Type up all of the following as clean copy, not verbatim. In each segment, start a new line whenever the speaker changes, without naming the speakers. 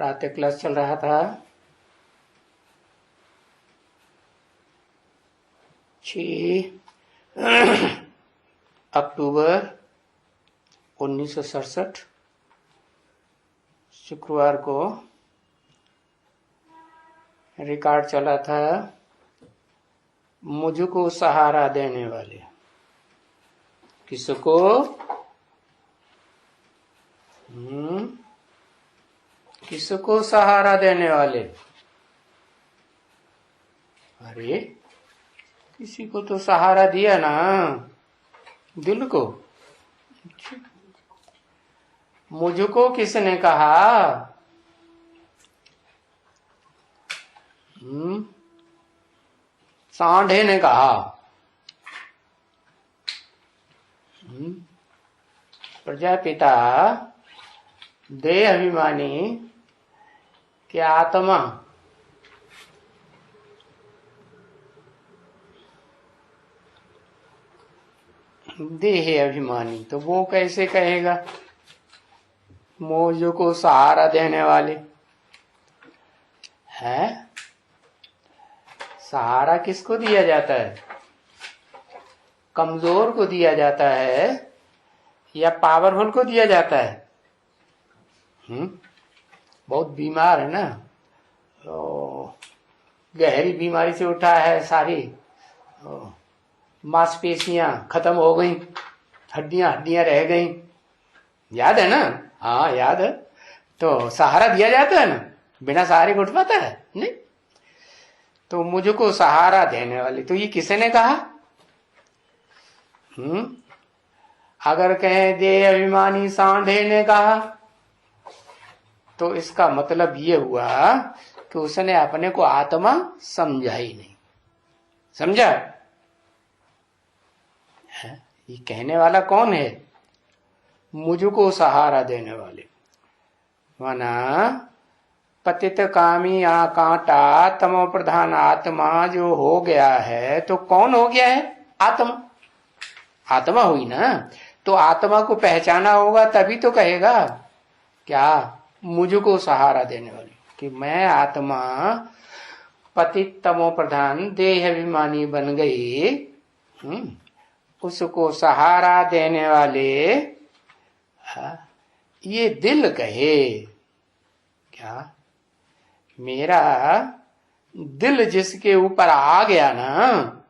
प्रातः क्लास चल रहा था। 6 अक्टूबर 1967 शुक्रवार को रिकॉर्ड चला था। मुझको सहारा देने वाले, किसको? किसको सहारा देने वाले? अरे किसी को तो सहारा दिया ना, दिल को। मुझको किसने कहा? सांढे ने कहा। प्रजापिता देह अभिमानी की आत्मा देह अभिमानी, तो वो कैसे कहेगा मुझको सहारा देने वाले? है सहारा किसको दिया जाता है? कमजोर को दिया जाता है या पावरफुल को दिया जाता है? बहुत बीमार है ना, तो गहरी बीमारी से उठा है, सारी मांसपेशियां खत्म हो गई, हड्डियां रह गई। याद है ना? हाँ याद है। तो सहारा दिया जाता है ना, बिना सहारे को उठ पाता है नहीं। तो मुझको सहारा देने वाली, तो ये किसने कहा? अगर कहें दे अभिमानी सांढे ने कहा, तो इसका मतलब ये हुआ कि उसने अपने को आत्मा समझा ही नहीं। समझा? ये कहने वाला कौन है? मुझको सहारा देने वाले माना पतित कामी कांटा तमो प्रधान आत्मा जो हो गया है, तो कौन हो गया है? आत्मा। आत्मा हुई ना, तो आत्मा को पहचाना होगा तभी तो कहेगा क्या? मुझको सहारा देने वाली, कि मैं आत्मा पतित तमो प्रधान देह अभिमानी बन गई। उसको सहारा देने वाले ये दिल कहे। क्या? मेरा दिल जिसके ऊपर आ गया ना,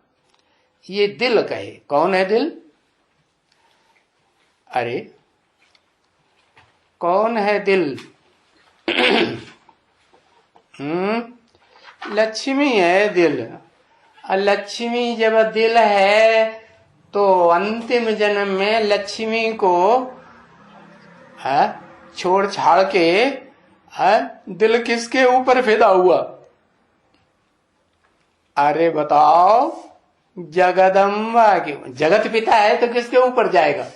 ये दिल कहे। कौन है दिल? अरे कौन है दिल? लक्ष्मी है दिल। लक्ष्मी जब दिल है तो अंतिम जन्म में लक्ष्मी को छोड़ छाड़ के दिल किसके ऊपर फिदा हुआ? अरे बताओ, जगदम्बा के। जगत पिता है तो किसके ऊपर जाएगा?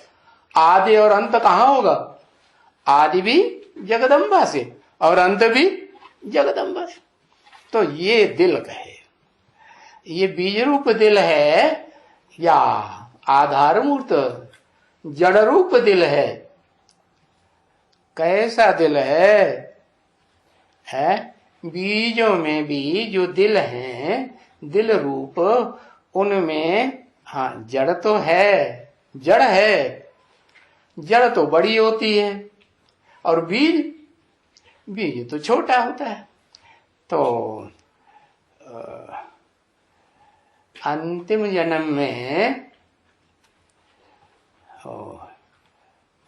आदि और अंत कहाँ होगा? आदि भी जगदम्बा से और अंत भी जगदम्बा से। तो ये दिल कहे, ये बीज रूप दिल है या आधार मूर्त जड़ रूप दिल है? कैसा दिल है? बीजों में भी जो दिल हैं, दिल रूप, उनमें जड़ तो है, जड़ है। जड़ तो बड़ी होती है और बीज तो छोटा होता है। तो अंतिम जन्म में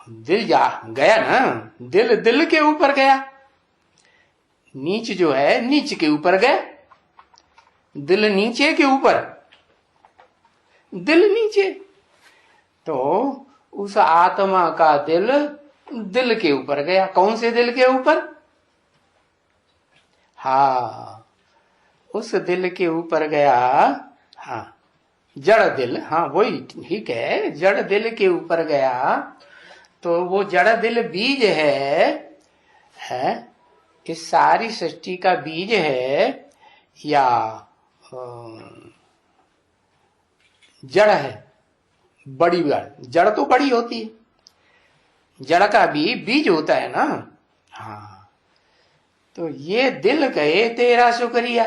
दिल गया ना, दिल के ऊपर गया। नीच जो है नीच के ऊपर गया, दिल नीचे के ऊपर, दिल नीचे। तो उस आत्मा का दिल के ऊपर गया। कौन से दिल के ऊपर? उस दिल के ऊपर गया। जड़ दिल, वही ठीक है, जड़ दिल के ऊपर गया। तो वो जड़ दिल बीज है इस सारी सृष्टि का बीज है या जड़ है? बड़ी जड़ तो बड़ी होती है, जड़ का भी बीज होता है ना। तो ये दिल कहे तेरा शुक्रिया।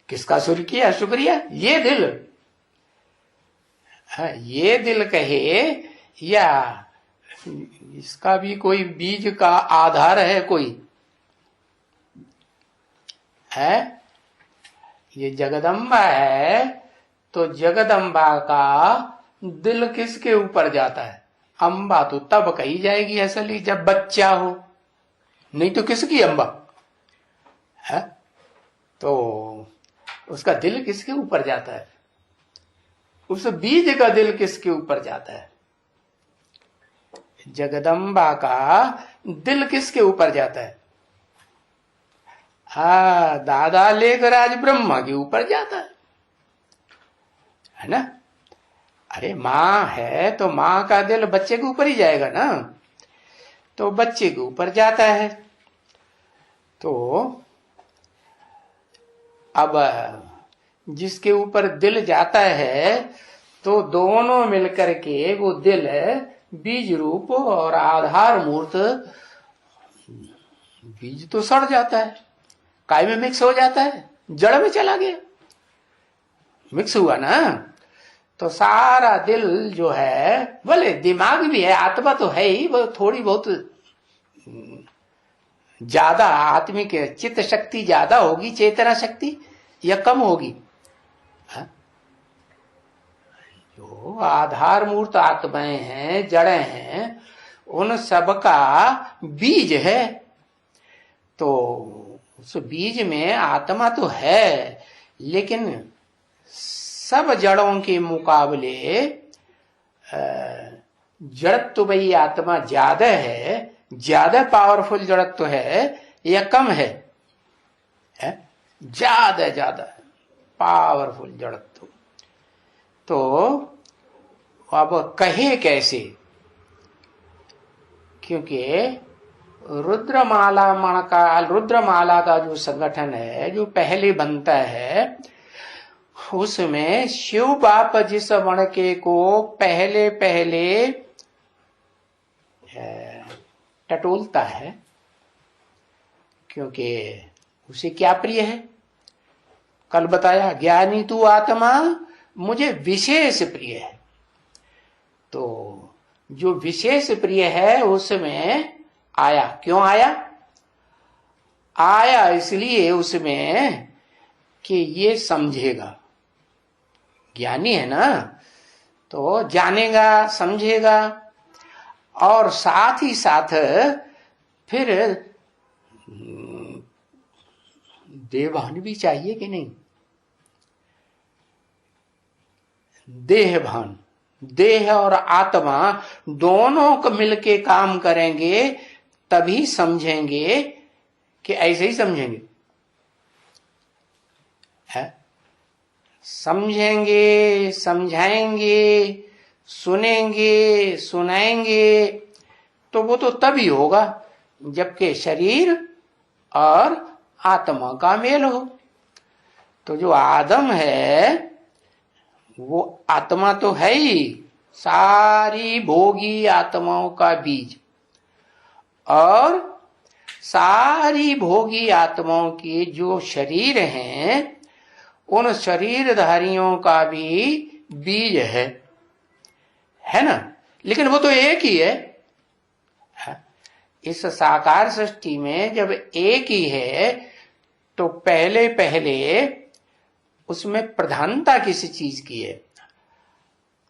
किसका शुक्रिया? ये दिल। ये दिल कहे या इसका भी कोई बीज का आधार है कोई है? ये जगदम्बा है, तो जगदम्बा का दिल किसके ऊपर जाता है? अम्बा तो तब कही जाएगी असली जब बच्चा हो, नहीं तो किसकी अम्बा है? तो उसका दिल किसके ऊपर जाता है? उस बीज का दिल किसके ऊपर जाता है? जगदम्बा का दिल किसके ऊपर जाता है? दादा लेकर आज ब्रह्मा के ऊपर जाता है ना? अरे माँ है तो माँ का दिल बच्चे के ऊपर ही जाएगा ना, तो बच्चे के ऊपर जाता है। तो अब जिसके ऊपर दिल जाता है तो दोनों मिलकर के वो दिल बीज रूप और आधार मूर्त, बीज तो सड़ जाता है, काय में मिक्स हो जाता है, जड़ में चला गया, मिक्स हुआ ना। तो सारा दिल जो है, बोले दिमाग भी है, आत्मा तो है ही, वो थोड़ी बहुत ज्यादा आत्मिक चित्त शक्ति ज्यादा होगी, चेतना शक्ति या कम होगी? जो आधार मूर्त आत्माएं हैं, जड़ें हैं, उन सबका बीज है। तो उस बीज में आत्मा तो है, लेकिन सब जड़ों के मुकाबले जड़त्व भाई आत्मा ज्यादा है, ज्यादा पावरफुल जड़त्व है या कम है? ज्यादा पावरफुल जड़त्व। तो अब कहे कैसे? क्योंकि रुद्रमाला का जो संगठन है, जो पहले बनता है, उसमें शिव बाप जिस मणके को पहले टटोलता है, क्योंकि उसे क्या प्रिय है? कल बताया, ज्ञानी तू आत्मा मुझे विशेष प्रिय है। तो जो विशेष प्रिय है उसमें आया। क्यों आया? आया इसलिए उसमें कि ये समझेगा, ज्ञानी है ना, तो जानेगा, समझेगा, और साथ ही साथ फिर देहभान भी चाहिए कि नहीं? देहभान, देह और आत्मा दोनों को मिलके काम करेंगे तभी समझेंगे, कि ऐसे ही समझेंगे है? समझेंगे, समझाएंगे, सुनेंगे, सुनाएंगे, तो वो तो तभी होगा जबकि शरीर और आत्मा का मेल हो। तो जो आदम है वो आत्मा तो है ही, सारी भोगी आत्माओं का बीज, और सारी भोगी आत्माओं के जो शरीर हैं उन शरीरधारियों का भी बीज है ना? लेकिन वो तो एक ही है। इस साकार सृष्टि में जब एक ही है तो पहले उसमें प्रधानता किसी चीज की है?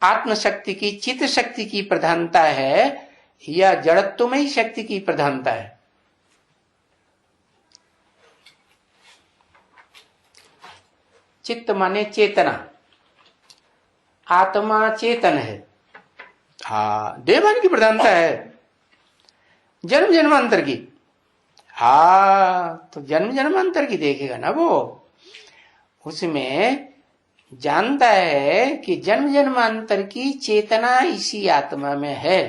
आत्मशक्ति की, चित्त शक्ति की प्रधानता है या जड़त्वमयी शक्ति की प्रधानता है? चित्त माने चेतना, आत्मा चेतन है। देवान की प्रधानता है, जन्म जन्मांतर की। तो जन्म जन्मांतर की देखेगा ना वो, उसमें जानता है कि जन्म जन्मांतर की चेतना इसी आत्मा में है।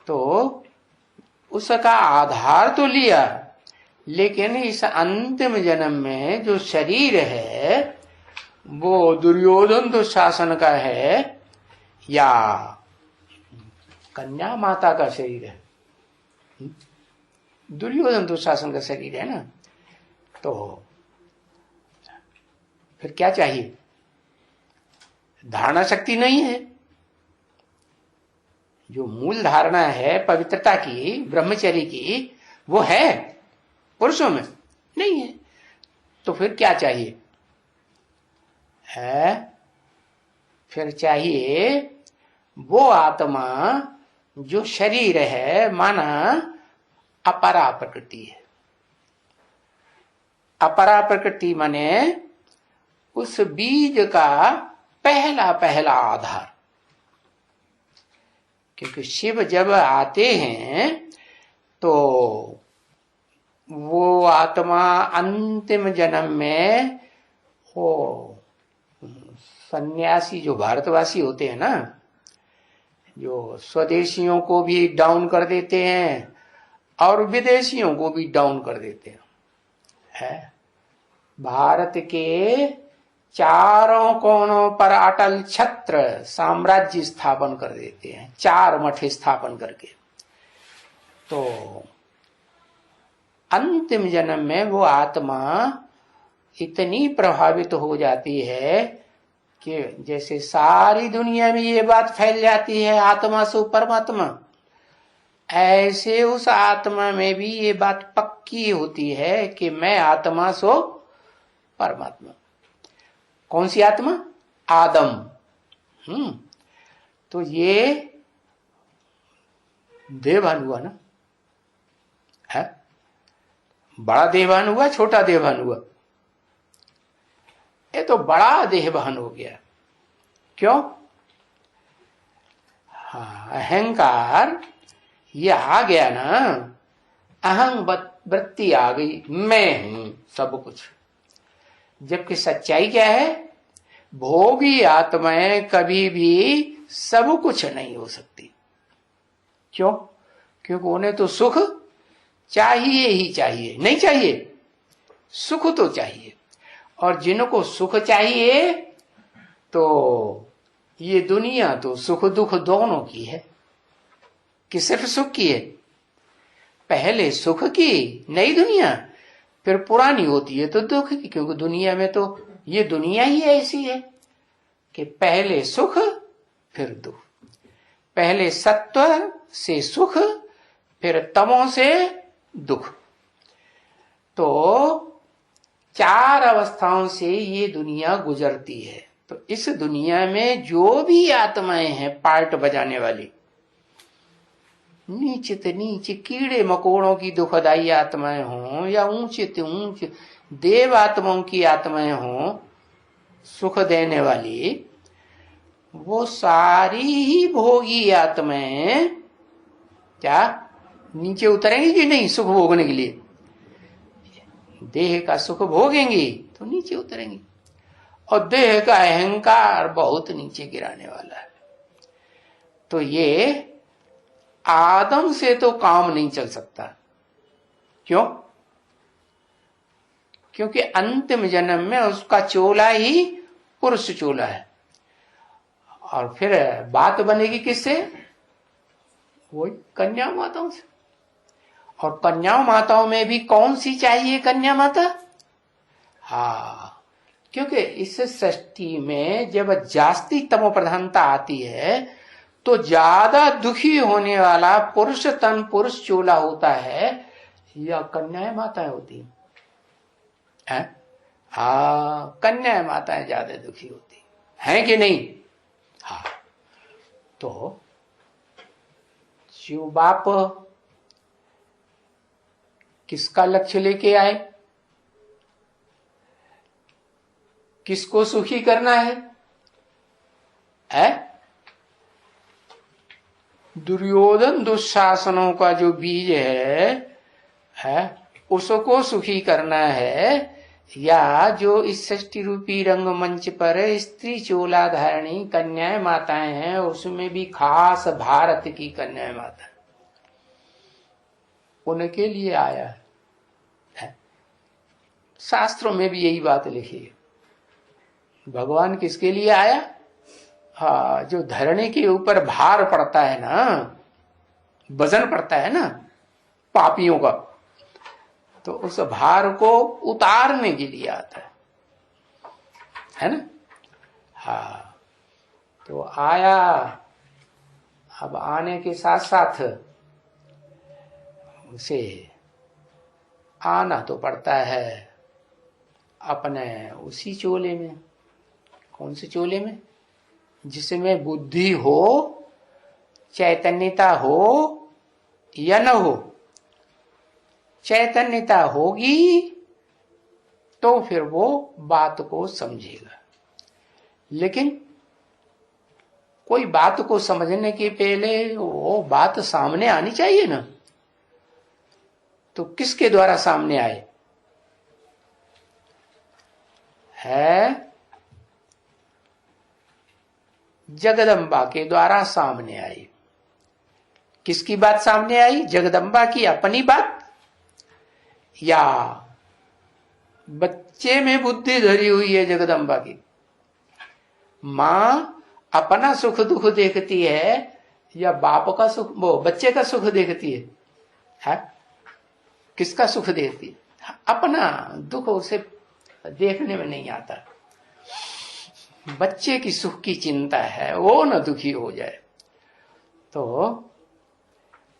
तो उसका आधार तो लिया, लेकिन इस अंतिम जन्म में जो शरीर है वो दुर्योधन दुशासन का है या कन्या माता का शरीर है? दुर्योधन दुशासन का शरीर है ना, तो फिर क्या चाहिए? धारणा शक्ति नहीं है। जो मूल धारणा है पवित्रता की, ब्रह्मचर्य की, वो है पुरुषों में नहीं है। तो फिर क्या चाहिए? है फिर चाहिए वो आत्मा जो शरीर है, माना अपरा प्रकृति है। अपरा प्रकृति माने उस बीज का पहला पहला आधार। क्योंकि शिव जब आते हैं तो वो आत्मा अंतिम जन्म में वो सन्यासी जो भारतवासी होते हैं ना, जो स्वदेशियों को भी डाउन कर देते हैं और विदेशियों को भी डाउन कर देते हैं, है? भारत के चारों कोनों पर अटल छत्र साम्राज्य स्थापन कर देते हैं, 4 मठ स्थापन करके। तो अंतिम जन्म में वो आत्मा इतनी प्रभावित हो जाती है कि जैसे सारी दुनिया में ये बात फैल जाती है आत्मा सो परमात्मा, ऐसे उस आत्मा में भी ये बात पक्की होती है कि मैं आत्मा सो परमात्मा। कौन सी आत्मा? आदम। तो ये देवभान हुआ ना, है? बड़ा देवभान हुआ, छोटा देवभान हुआ? ये तो बड़ा देहभान हो गया। क्यों? हाँ, अहंकार ये आ गया ना, अहं वृत्ति आ गई, मैं हूं सब कुछ। जबकि सच्चाई क्या है? भोगी आत्माएं कभी भी सब कुछ नहीं हो सकती। क्यों? क्योंकि उन्हें तो सुख चाहिए ही चाहिए, नहीं चाहिए? सुख तो चाहिए। और जिनको सुख चाहिए तो ये दुनिया तो सुख दुख दोनों की है कि सिर्फ सुख की है? पहले सुख की नई दुनिया, फिर पुरानी होती है तो दुख की। क्योंकि दुनिया में तो ये दुनिया ही ऐसी है कि पहले सुख फिर दुख, पहले सत्व से सुख फिर तमो से दुख। तो 4 अवस्थाओं से ये दुनिया गुजरती है। तो इस दुनिया में जो भी आत्माएं हैं पार्ट बजाने वाली, नीचे से नीचे कीड़े मकोड़ों की दुखदाई आत्माएं हों या ऊंचे से ऊंचे देव आत्माओं की आत्माएं हों सुख देने वाली, वो सारी ही भोगी आत्माएं क्या नीचे उतरेंगी कि नहीं सुख भोगने के लिए? देह का सुख भोगेंगी तो नीचे उतरेंगी, और देह का अहंकार बहुत नीचे गिराने वाला है। तो ये आदम से तो काम नहीं चल सकता। क्यों? क्योंकि अंतिम जन्म में उसका चोला ही पुरुष चोला है। और फिर बात बनेगी किससे? वही कन्या माताओं से। और कन्या माताओं में भी कौन सी चाहिए कन्या माता? हाँ, क्योंकि इस सृष्टि में जब जास्ती तमो प्रधानता आती है तो ज्यादा दुखी होने वाला पुरुष तन पुरुष चोला होता है या कन्याएं माताएं होती है? हाँ, कन्याएं माताएं ज्यादा दुखी होती हैं कि नहीं? हाँ, तो शिव बाप किसका लक्ष्य लेके आए? किसको सुखी करना है? दुर्योधन दुशासनों का जो बीज है उसको सुखी करना है, या जो इस सृष्टि रूपी रंगमंच पर स्त्री चोला धारणी कन्याएं माताएं हैं, उसमें भी खास भारत की कन्याएं माता, उनके लिए आया है। शास्त्रों में भी यही बात लिखी है। भगवान किसके लिए आया? हाँ, जो धरणी के ऊपर भार पड़ता है ना, वजन पड़ता है ना पापियों का, तो उस भार को उतारने के लिए आता है ना। हाँ, तो आया, अब आने के साथ साथ उसे आना तो पड़ता है अपने उसी चोले में। कौन से चोले में? जिसमें बुद्धि हो, चैतन्यता हो या न हो। चैतन्यता होगी तो फिर वो बात को समझेगा, लेकिन कोई बात को समझने के पहले वो बात सामने आनी चाहिए ना। तो किसके द्वारा सामने आए? है जगदम्बा के द्वारा सामने आई। किसकी बात सामने आई? जगदम्बा की अपनी बात, या बच्चे में बुद्धि धरी हुई है जगदम्बा की? मां अपना सुख दुख देखती है या बाप का सुख, वो बच्चे का सुख देखती है? किसका सुख देखती है? अपना दुख उसे देखने में नहीं आता। बच्चे की सुख की चिंता है, वो न दुखी हो जाए। तो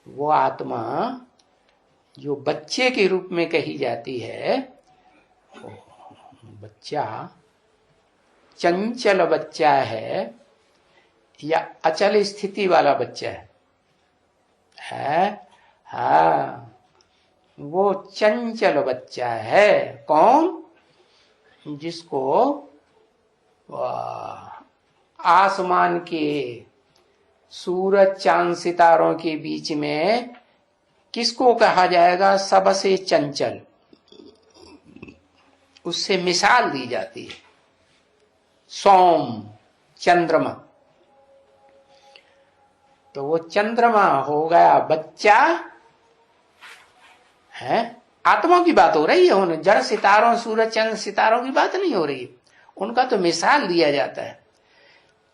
वो आत्मा जो बच्चे के रूप में कही जाती है, बच्चा चंचल बच्चा है या अचल स्थिति वाला बच्चा है? हाँ, वो चंचल बच्चा है। कौन? जिसको आसमान के सूरज चांद सितारों के बीच में किसको कहा जाएगा सबसे चंचल? उससे मिसाल दी जाती है सोम, चंद्रमा। तो वो चंद्रमा हो गया बच्चा है। आत्मा की बात हो रही है, उन जड़ सितारों, सूरज चंद्र सितारों की बात नहीं हो रही है, उनका तो मिसाल दिया जाता है।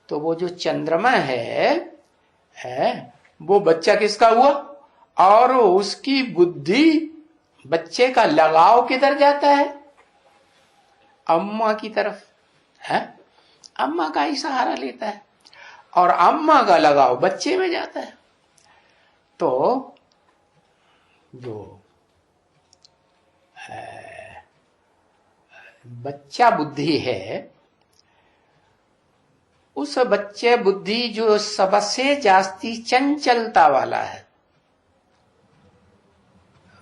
तो वो जो चंद्रमा है वो बच्चा किसका हुआ? और उसकी बुद्धि, बच्चे का लगाव किधर जाता है? अम्मा की तरफ है। अम्मा का ही सहारा लेता है और अम्मा का लगाव बच्चे में जाता है। तो जो बच्चा बुद्धि है, उस बच्चे बुद्धि जो सबसे जास्ती चंचलता वाला है।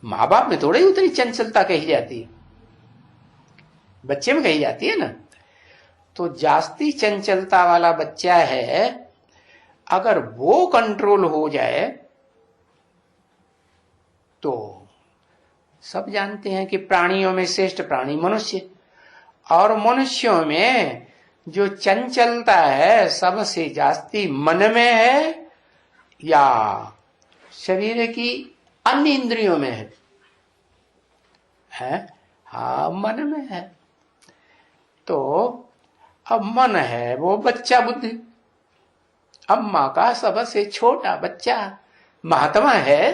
माँ बाप में थोड़ी उतनी चंचलता कही जाती है, बच्चे में कही जाती है ना। तो जास्ती चंचलता वाला बच्चा है, अगर वो कंट्रोल हो जाए तो सब जानते हैं कि प्राणियों में श्रेष्ठ प्राणी मनुष्य, और मनुष्यों में जो चंचलता है सबसे जास्ती मन में है या शरीर की अन्य इंद्रियों में है? हाँ, मन में है। तो अब मन है वो बच्चा बुद्धि, अम्मा का सबसे छोटा बच्चा। महात्मा है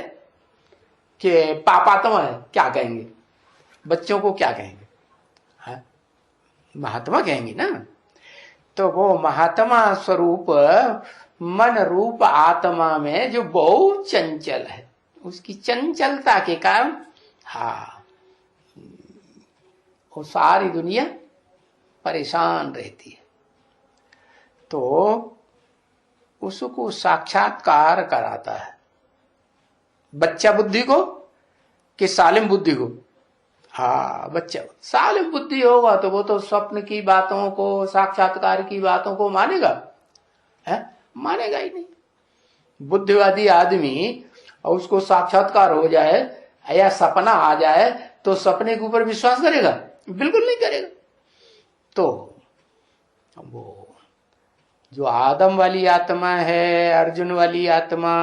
कि पापात्मा है? क्या कहेंगे बच्चों को? क्या कहेंगे? हाँ, महात्मा कहेंगे ना। तो वो महात्मा स्वरूप मन रूप आत्मा में जो बहुत चंचल है, उसकी चंचलता के कारण हाँ, वो सारी दुनिया परेशान रहती है। तो उसको साक्षात्कार कराता है बच्चा बुद्धि को कि सालिम बुद्धि को? हाँ, बच्चा सालिम बुद्धि होगा तो वो तो स्वप्न की बातों को, साक्षात्कार की बातों को मानेगा? है? मानेगा ही नहीं। बुद्धिवादी आदमी और उसको साक्षात्कार हो जाए या सपना आ जाए तो सपने के ऊपर विश्वास करेगा? बिल्कुल नहीं करेगा। तो वो जो आदम वाली आत्मा है, अर्जुन वाली आत्मा,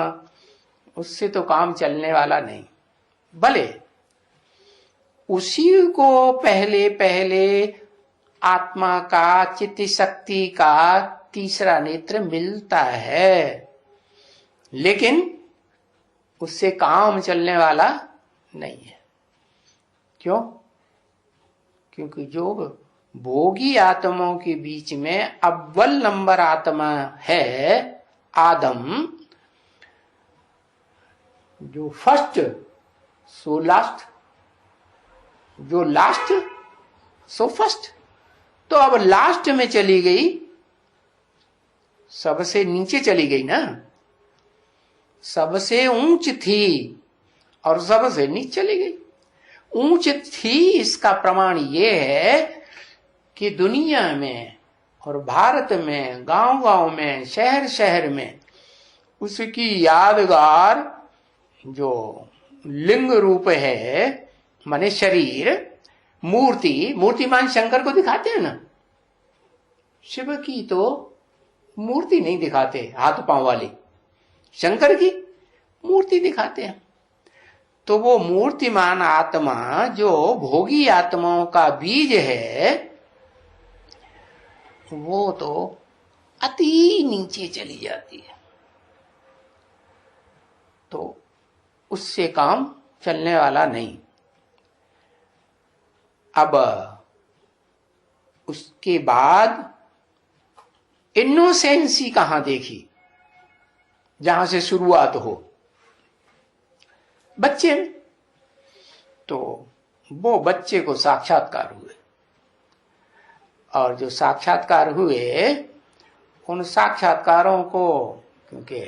उससे तो काम चलने वाला नहीं। भले उसी को पहले पहले आत्मा का, चित्त शक्ति का तीसरा नेत्र मिलता है, लेकिन उससे काम चलने वाला नहीं है। क्यों? क्योंकि जो भोगी आत्माओं के बीच में अव्वल नंबर आत्मा है आदम, जो फर्स्ट सो लास्ट, जो लास्ट सो फर्स्ट। तो अब लास्ट में चली गई, सबसे नीचे चली गई ना, सबसे ऊंच थी और सबसे नीचे चली गई। ऊंच थी इसका प्रमाण ये है कि दुनिया में और भारत में, गांव गांव में, शहर शहर में उसकी यादगार जो लिंग रूप है, माने शरीर, मूर्ति, मूर्तिमान शंकर को दिखाते हैं ना। शिव की तो मूर्ति नहीं दिखाते हाथ पांव वाली, शंकर की मूर्ति दिखाते हैं। तो वो मूर्तिमान आत्मा जो भोगी आत्माओं का बीज है, वो तो अति नीचे चली जाती है। तो उससे काम चलने वाला नहीं। अब उसके बाद इनोसेंसी कहां देखी, जहां से शुरुआत हो बच्चे में। तो वो बच्चे को साक्षात्कार हुए, और जो साक्षात्कार हुए उन साक्षात्कारों को, क्योंकि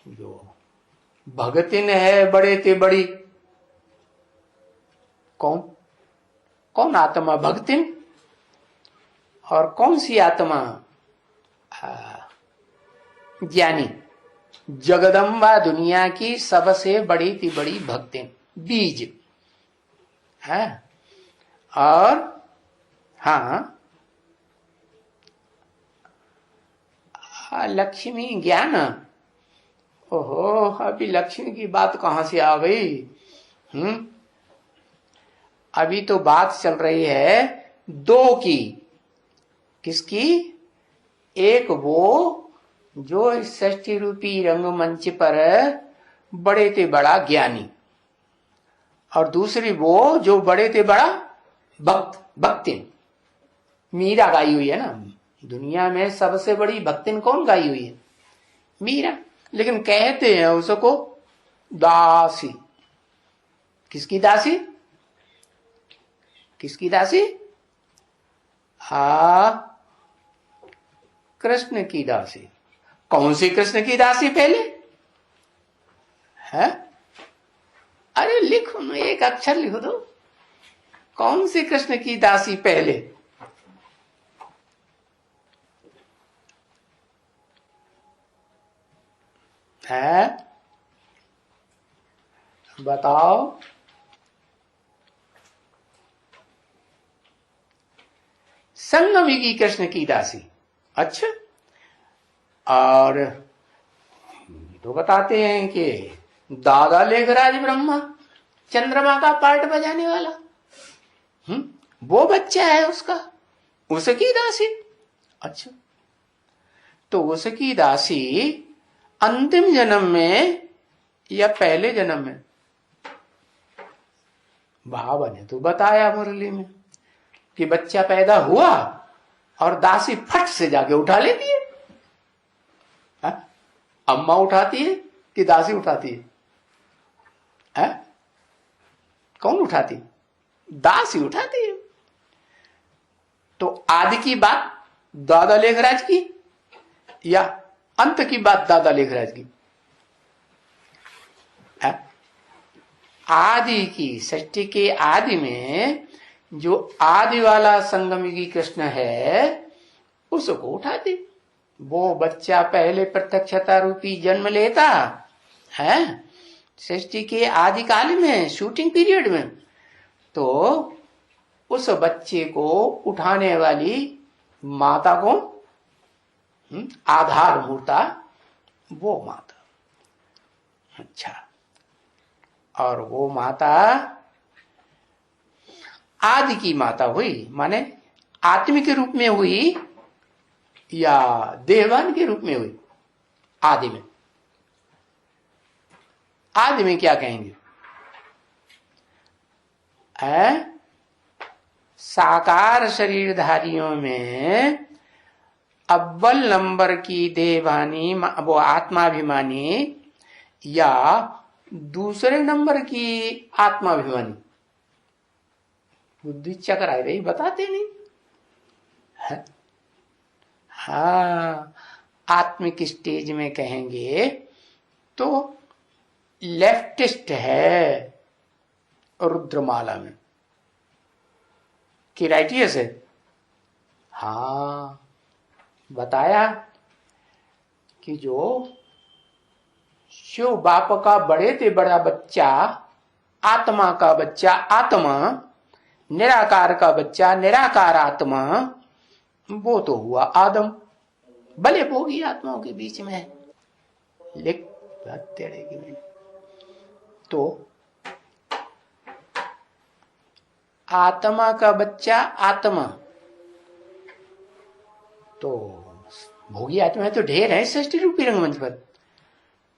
जो भगतिन है बड़े ते बड़ी, कौन कौन आत्मा भगतिन, और कौन सी आत्मा ज्ञानी। जगदम्बा दुनिया की सबसे बड़ी ती बड़ी भक्तिन, बीज है। और हाँ, लक्ष्मी ज्ञान। ओहो, अभी लक्ष्मी की बात कहां से आ गई? अभी तो बात चल रही है दो की। किसकी? एक वो जो षष्ठी रूपी रंगमंच पर बड़े ते बड़ा ज्ञानी, और दूसरी वो जो बड़े ते बड़ा भक्तिन। मीरा गाई हुई है ना, दुनिया में सबसे बड़ी भक्तिन कौन गाई हुई है? मीरा। लेकिन कहते हैं उसको दासी। किसकी दासी? किसकी दासी? कृष्ण की दासी। कौन सी कृष्ण की दासी पहले है? अरे लिखो ना, एक अक्षर लिख दो। कौन सी कृष्ण की दासी पहले? है, बताओ। संगमिकी कृष्ण की दासी। अच्छा, और तो बताते हैं कि दादा लेखराज ब्रह्मा, चंद्रमा का पार्ट बजाने वाला, वो बच्चा है उसका, उसकी दासी। अच्छा, तो उसकी दासी अंतिम जन्म में या पहले जन्म में? भाव ने तो बताया मुरली में कि बच्चा पैदा हुआ और दासी फट से जाके उठा लेती है। अम्मा उठाती है कि दासी उठाती है? कौन उठाती? दासी उठाती है। तो आदि की बात दादा लेखराज की या अंत की बात दादा लेखराज की? आदि की, सृष्टि के आदि में जो आदि वाला संगमिकी कृष्ण है उसको उठाती। वो बच्चा पहले प्रत्यक्षता रूपी जन्म लेता है सृष्टि के आदि काल में, शूटिंग पीरियड में। तो उस बच्चे को उठाने वाली माता को, आधार मूर्ता, वो माता। अच्छा, और वो माता आदि की माता हुई, माने आत्मिक रूप में हुई या देहवान के रूप में हुई? आदि में। आदि में क्या कहेंगे? है साकार शरीरधारियों में अव्वल नंबर की देहभानी वो आत्माभिमानी या दूसरे नंबर की आत्माभिमानी? बुद्धि चक्र आ रही, बताते नहीं है? हाँ, आत्मिक स्टेज में कहेंगे तो लेफ्टिस्ट है रुद्रमाला में कि राइटियस है। हाँ, बताया कि जो शिव बाप का बड़े से बड़ा बच्चा, आत्मा का बच्चा आत्मा, निराकार का बच्चा निराकार आत्मा, वो तो हुआ आदम, भले भोगी आत्माओं के बीच में है। तो आत्मा का बच्चा आत्मा, तो भोगी आत्मा है तो ढेर है सृष्टि रूपी रंगमंच पर।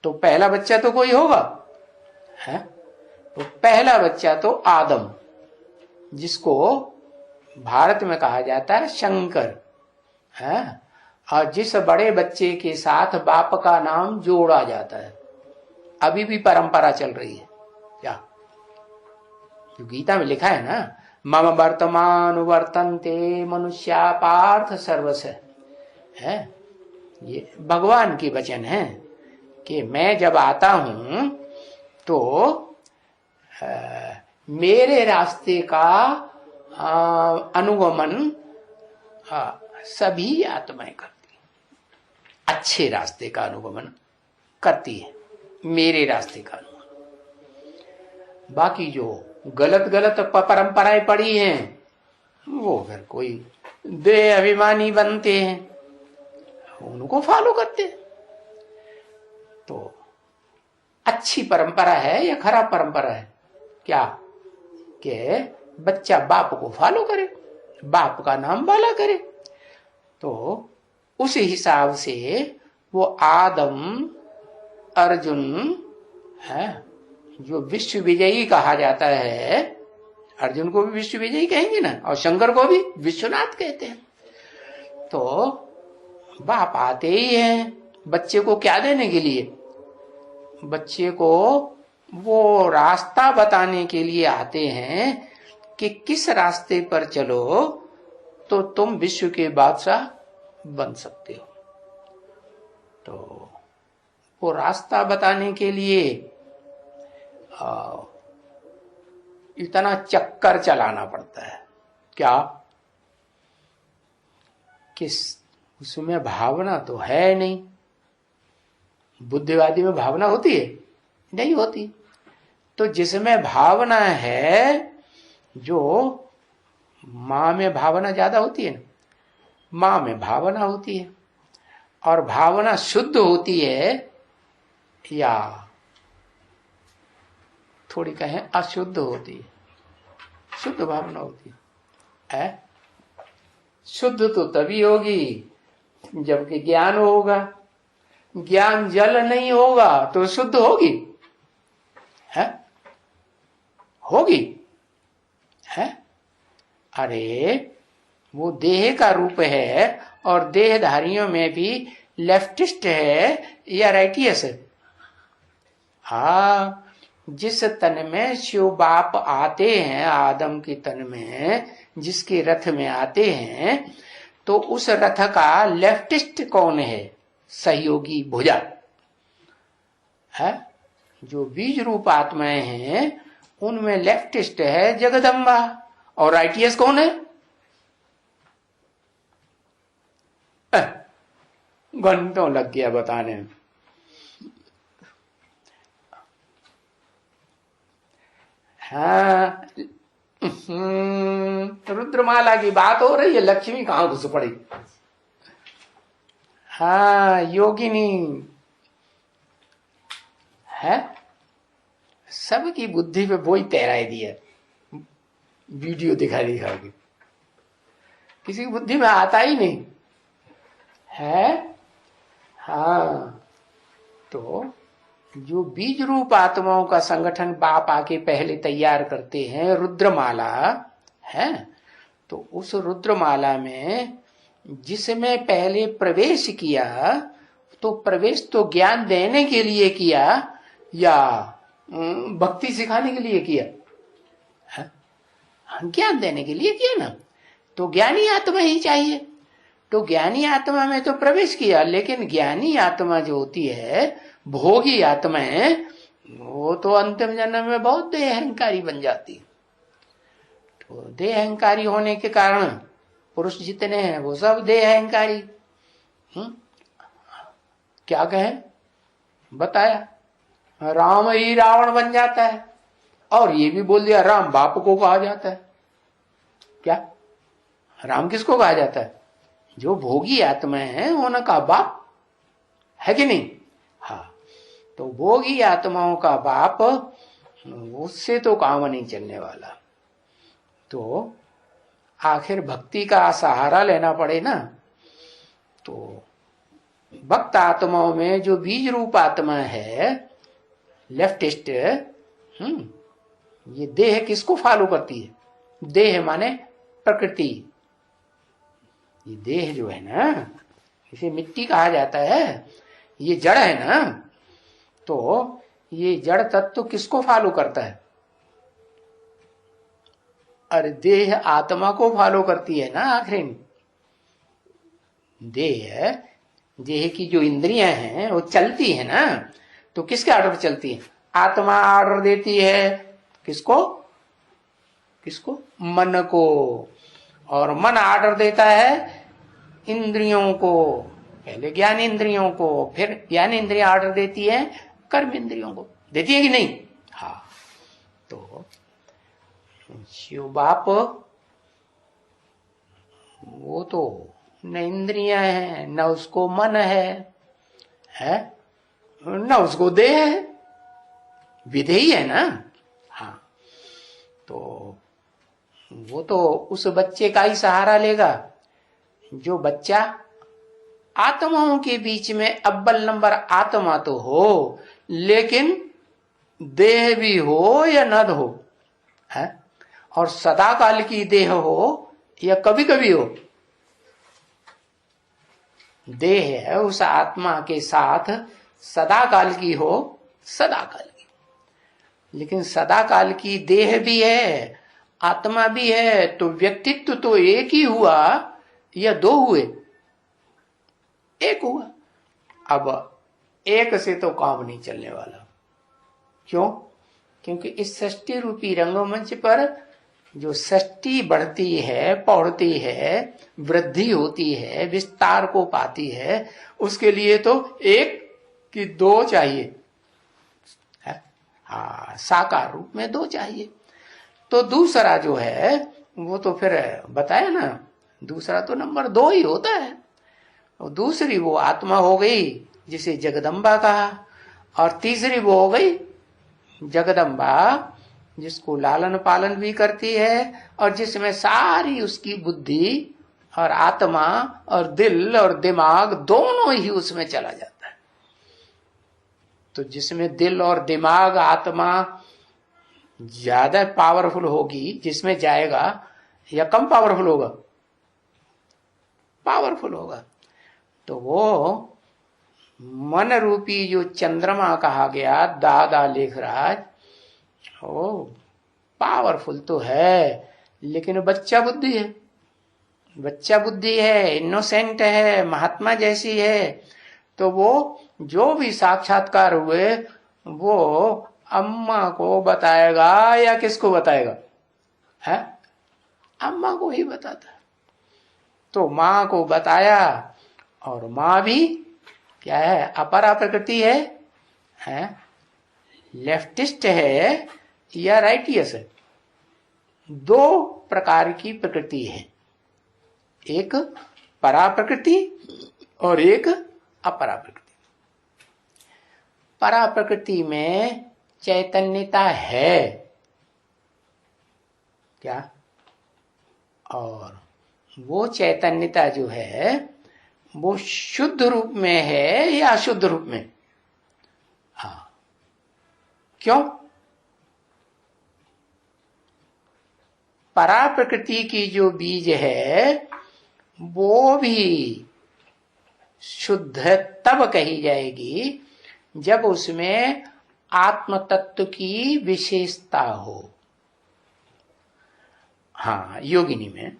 तो पहला बच्चा तो कोई होगा है? तो पहला बच्चा तो आदम, जिसको भारत में कहा जाता है शंकर है। और जिस बड़े बच्चे के साथ बाप का नाम जोड़ा जाता है, अभी भी परंपरा चल रही है क्या? जो गीता में लिखा है ना, मम वर्तमान वर्तन्ते मनुष्या पार्थ सर्वस है, ये भगवान की वचन है कि मैं जब आता हूं तो मेरे रास्ते का अनुगमन सभी आत्माएं करती हैं। अच्छे रास्ते का अनुगमन करती है, मेरे रास्ते का अनुगमन। बाकी जो गलत गलत परंपराएं पड़ी हैं, वो फिर कोई देह अभिमानी बनते हैं, उनको फॉलो करते हैं। तो अच्छी परंपरा है या खराब परंपरा है? क्या कि बच्चा बाप को फॉलो करे, बाप का नाम वाला करे। तो उस हिसाब से वो आदम अर्जुन है, जो विश्व विजयी कहा जाता है, अर्जुन को भी विश्व विजयी कहेंगे ना, और शंकर को भी विश्वनाथ कहते हैं। तो बाप आते ही हैं बच्चे को क्या देने के लिए? बच्चे को वो रास्ता बताने के लिए आते हैं कि किस रास्ते पर चलो तो तुम विश्व के बादशाह बन सकते हो। तो वो रास्ता बताने के लिए इतना चक्कर चलाना पड़ता है क्या? किस उसमें भावना तो है नहीं। बुद्धिवादी में भावना होती है? नहीं होती। तो जिसमें भावना है, जो माँ में भावना ज्यादा होती है ना, माँ में भावना होती है, और भावना शुद्ध होती है या थोड़ी कहें अशुद्ध होती है? शुद्ध भावना होती है। शुद्ध तो तभी होगी जबकि ज्ञान होगा। ज्ञान जल नहीं होगा तो शुद्ध होगी है? होगी है? अरे वो देह का रूप है, और देहधारियों में भी लेफ्टिस्ट है या राइटियस है? हाँ, जिस तन में शिव बाप आते हैं, आदम के तन में जिसके रथ में आते हैं, तो उस रथ का लेफ्टिस्ट कौन है? सहयोगी भुजा है। जो बीज रूप आत्माएं हैं उनमें लेफ्टिस्ट है जगदम्बा, और राइटियस कौन है? घंटों लग गया बताने में। हाँ, रुद्रमाला की बात हो रही है, लक्ष्मी कहां घुस पड़ी? हाँ, योगिनी है। सबकी बुद्धि पे वही तैराई दिया, वीडियो दिखा के। किसी की बुद्धि में आता ही नहीं है। हाँ, तो जो बीज रूप आत्माओं का संगठन बाप आके पहले तैयार करते हैं, रुद्रमाला है। तो उस रुद्रमाला में जिसमें पहले प्रवेश किया, तो प्रवेश तो ज्ञान देने के लिए किया या भक्ति सिखाने के लिए किया? ज्ञान देने के लिए किया ना। तो ज्ञानी आत्मा ही चाहिए। तो ज्ञानी आत्मा में तो प्रवेश किया, लेकिन ज्ञानी आत्मा जो होती है, भोगी आत्मा है, वो तो अंतिम जन्म में बहुत देह अहंकारी बन जाती है। तो देह अहंकारी होने के कारण पुरुष जितने हैं वो सब देह अहंकारी। क्या कहें, बताया राम ही रावण बन जाता है, और ये भी बोल दिया राम बाप को कहा जाता है। क्या राम किसको कहा जाता है? जो भोगी आत्मा है उनका बाप है कि नहीं? हाँ, तो भोगी आत्माओं का बाप, उससे तो काम नहीं चलने वाला। तो आखिर भक्ति का सहारा लेना पड़े ना। तो भक्त आत्माओं में जो बीज रूप आत्मा है, लेफ्टिस्ट, ये देह किसको फॉलो करती है? देह माने प्रकृति। ये देह जो है ना, इसे मिट्टी कहा जाता है, ये जड़ है ना। तो ये जड़ तत्व किसको फॉलो करता है? अरे देह आत्मा को फॉलो करती है ना। आखिर देह की जो इंद्रियां हैं वो चलती है ना, तो किसके ऑर्डर पर चलती है? आत्मा ऑर्डर देती है किसको? किसको? मन को। और मन ऑर्डर देता है इंद्रियों को, पहले ज्ञान इंद्रियों को, फिर ज्ञान इंद्रियां ऑर्डर देती है कर्म इंद्रियों को। देती है कि नहीं? हाँ। तो शिव बाप वो तो न इंद्रियां हैं, न उसको मन है, न उसको देह है, विधेयी है ना। हाँ, तो वो तो उस बच्चे का ही सहारा लेगा जो बच्चा आत्माओं के बीच में अव्वल नंबर आत्मा तो हो, लेकिन देह भी हो या न हो, है? और सदा काल की देह हो या कभी कभी हो। देह है उस आत्मा के साथ सदा काल की हो, सदा काल की, लेकिन सदा काल की देह भी है, आत्मा भी है। तो व्यक्तित्व तो एक ही हुआ या दो हुए? एक हुआ। अब एक से तो काम नहीं चलने वाला। क्यों? क्योंकि इस सृष्टि रूपी रंगमंच पर जो सृष्टि बढ़ती है, पौड़ती है, वृद्धि होती है, विस्तार को पाती है, उसके लिए तो एक कि दो चाहिए है? हाँ, साकार रूप में दो चाहिए। तो दूसरा जो है वो तो फिर बताया ना, दूसरा तो नंबर दो ही होता है। और दूसरी वो आत्मा हो गई जिसे जगदम्बा कहा, और तीसरी वो हो गई जगदम्बा जिसको लालन पालन भी करती है, और जिसमें सारी उसकी बुद्धि और आत्मा और दिल और दिमाग दोनों ही उसमें चला जाता है। तो जिसमें दिल और दिमाग, आत्मा ज्यादा पावरफुल होगी, जिसमें जाएगा, या कम पावरफुल होगा? पावरफुल होगा। तो वो मन रूपी जो चंद्रमा कहा गया दादा लेखराज, ओ पावरफुल तो है, लेकिन बच्चा बुद्धि है, बच्चा बुद्धि है, इनोसेंट है, महात्मा जैसी है। तो वो जो भी साक्षात्कार हुए वो अम्मा को बताएगा या किसको बताएगा? है, अम्मा को ही बताता। तो माँ को बताया, और माँ भी क्या है? अपरा प्रकृति है? लेफ्टिस्ट है या राइटियस है? दो प्रकार की प्रकृति है, एक परा प्रकृति और एक अपरा प्रकृति। परा प्रकृति में चैतन्यता है क्या? और वो चैतन्यता जो है वो शुद्ध रूप में है या अशुद्ध रूप में? हाँ, क्यों? परा प्रकृति की जो बीज है वो भी शुद्ध तब कही जाएगी जब उसमें आत्म तत्व की विशेषता हो। हाँ, योगिनी में।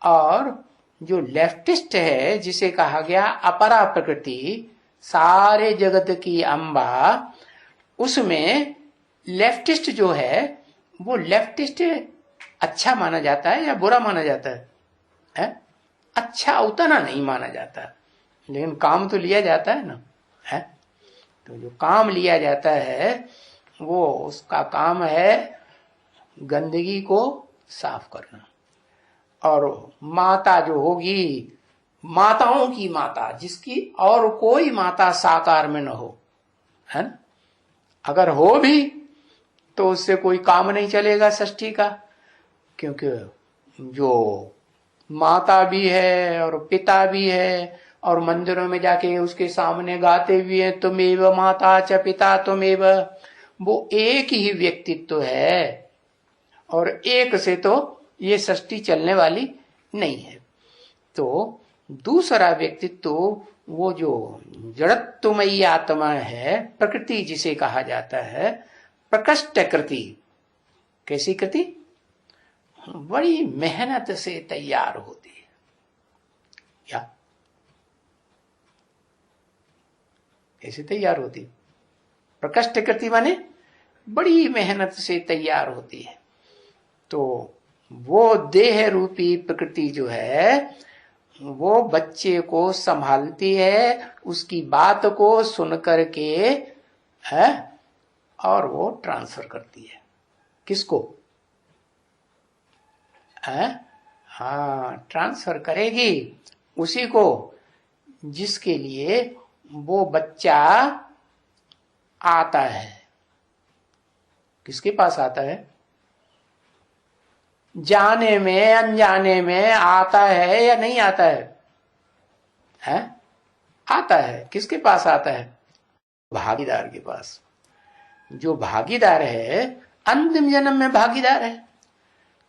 और जो लेफ्टिस्ट है, जिसे कहा गया अपरा प्रकृति, सारे जगत की अम्बा, उसमें लेफ्टिस्ट जो है वो लेफ्टिस्ट अच्छा माना जाता है या बुरा माना जाता है? अच्छा उतना नहीं माना जाता, लेकिन काम तो लिया जाता है ना, है? तो जो काम लिया जाता है वो उसका काम है गंदगी को साफ करना। और माता जो होगी, माताओं की माता, जिसकी और कोई माता साकार में न हो, है ना? अगर हो भी तो उससे कोई काम नहीं चलेगा षष्ठी का, क्योंकि जो माता भी है और पिता भी है, और मंदिरों में जाके उसके सामने गाते भी है तुमेव माता च पिता तुमेव, वो एक ही व्यक्तित्व है, और एक से तो ये षष्ठी चलने वाली नहीं है। तो दूसरा व्यक्तित्व वो जो जड़त्वमयी आत्मा है, प्रकृति जिसे कहा जाता है, प्रकृष्ट कृति। कैसी कृति? बड़ी मेहनत से तैयार होती है। क्या कैसे तैयार होती? प्रकृष्ट कृति माने बड़ी मेहनत से तैयार होती है। तो वो देह रूपी प्रकृति जो है वो बच्चे को संभालती है, उसकी बात को सुन करके है, और वो ट्रांसफर करती है। किसको? हाँ, ट्रांसफर करेगी उसी को जिसके लिए वो बच्चा आता है। किसके पास आता है? जाने में अनजाने में आता है या नहीं आता है? आता है। किसके पास आता है? भागीदार के पास। जो भागीदार है अंतिम जन्म में भागीदार है।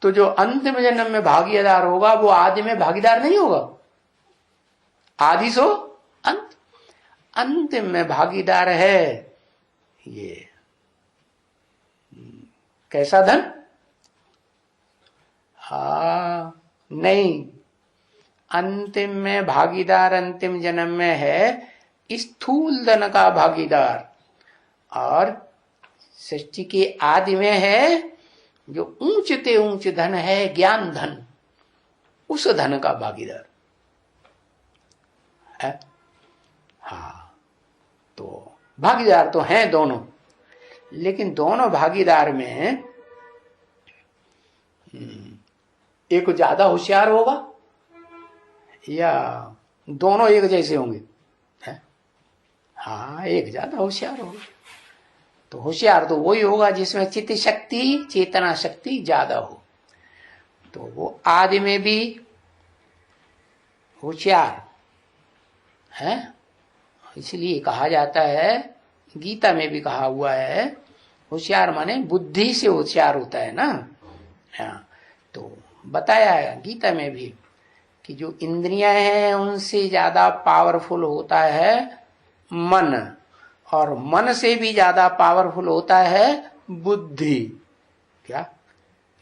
तो जो अंतिम जन्म में भागीदार होगा वो आदि में भागीदार नहीं होगा। आदि सो अंत, अंतिम में भागीदार है। ये कैसा धन? हाँ, नहीं, अंतिम में भागीदार अंतिम जन्म में है स्थूल धन का भागीदार, और सृष्टि के आदि में है जो ऊंचते ऊंच धन है, ज्ञान धन, उस धन का भागीदार है। हाँ, तो भागीदार तो हैं दोनों, लेकिन दोनों भागीदार में एक ज्यादा होशियार होगा या दोनों एक जैसे होंगे? हाँ, एक ज्यादा होशियार होगा। तो होशियार तो वही होगा जिसमें चित्त शक्ति, चेतना शक्ति ज्यादा हो। तो वो आदि में भी होशियार है, इसलिए कहा जाता है, गीता में भी कहा हुआ है, होशियार माने बुद्धि से होशियार होता है ना। हाँ, तो बताया है गीता में भी कि जो इंद्रियां हैं उनसे ज्यादा पावरफुल होता है मन, और मन से भी ज्यादा पावरफुल होता है बुद्धि। क्या?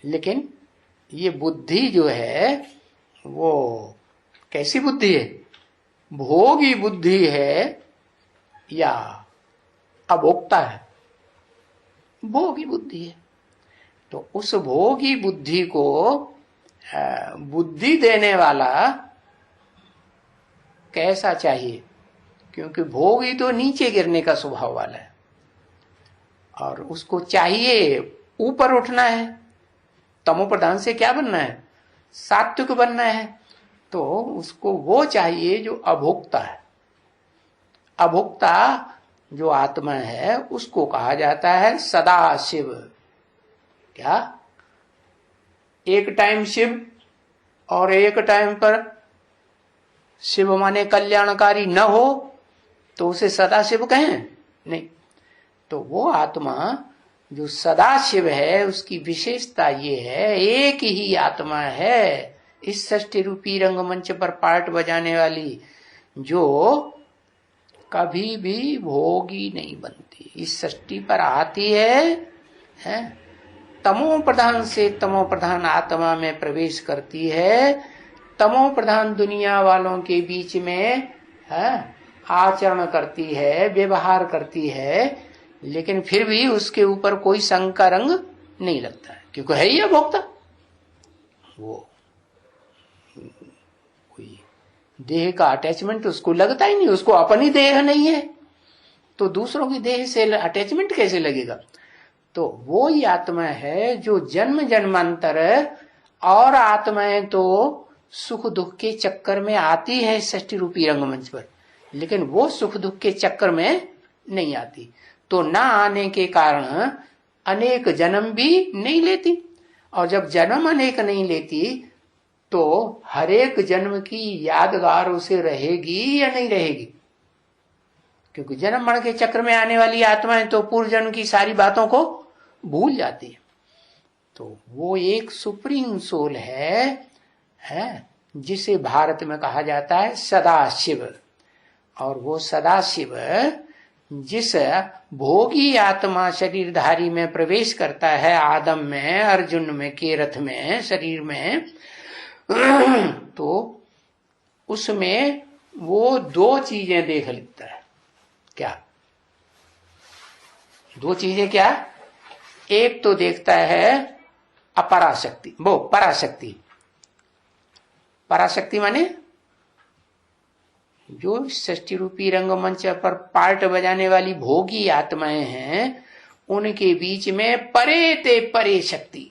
लेकिन ये बुद्धि जो है वो कैसी बुद्धि है? भोगी बुद्धि है या अभोक्ता है? भोगी बुद्धि है। तो उस भोगी बुद्धि को बुद्धि देने वाला कैसा चाहिए? क्योंकि भोगी तो नीचे गिरने का स्वभाव वाला है, और उसको चाहिए ऊपर उठना है। तमो प्रधान से क्या बनना है? सात्विक बनना है। तो उसको वो चाहिए जो अभोक्ता है। अभोक्ता जो आत्मा है उसको कहा जाता है सदा शिव। क्या? एक टाइम शिव और एक टाइम पर शिव माने कल्याणकारी न हो तो उसे सदा शिव कहें? नहीं, तो वो आत्मा जो सदाशिव है उसकी विशेषता ये है, एक ही आत्मा है इस सृष्टि रूपी रंगमंच पर पार्ट बजाने वाली, जो कभी भी भोगी नहीं बनती। इस सृष्टि पर आती है, तमो प्रधान से तमो प्रधान आत्मा में प्रवेश करती है, तमो प्रधान दुनिया वालों के बीच में आचरण करती है, व्यवहार करती है, लेकिन फिर भी उसके ऊपर कोई संग का रंग नहीं लगता है, क्योंकि है ही भोक्ता। वो कोई देह का अटैचमेंट उसको लगता ही नहीं, उसको अपनी देह नहीं है तो दूसरों की देह से अटैचमेंट कैसे लगेगा। तो वो ही आत्मा है जो जन्म जन्मांतर, और आत्माएं तो सुख दुख के चक्कर में आती है सृष्टि रूपी रंगमंच पर, लेकिन वो सुख दुख के चक्कर में नहीं आती। तो ना आने के कारण अनेक जन्म भी नहीं लेती, और जब जन्म अनेक नहीं लेती तो हर एक जन्म की यादगार उसे रहेगी या नहीं रहेगी, क्योंकि जन्म मरण के चक्र में आने वाली आत्माएं तो पूर्व जन्म की सारी बातों को भूल जाती है। तो वो एक सुप्रीम सोल है जिसे भारत में कहा जाता है सदाशिव। और वो सदाशिव जिस भोगी आत्मा शरीरधारी में प्रवेश करता है, आदम में, अर्जुन में, केरथ में, शरीर में, तो उसमें वो दो चीजें देख लेता है। क्या दो चीजें? क्या? एक तो देखता है अपराशक्ति, वो पराशक्ति। पराशक्ति माने जो सृष्टि रूपी रंगमंच पर पार्ट बजाने वाली भोगी आत्माएं हैं, उनके बीच में परे ते परे शक्ति,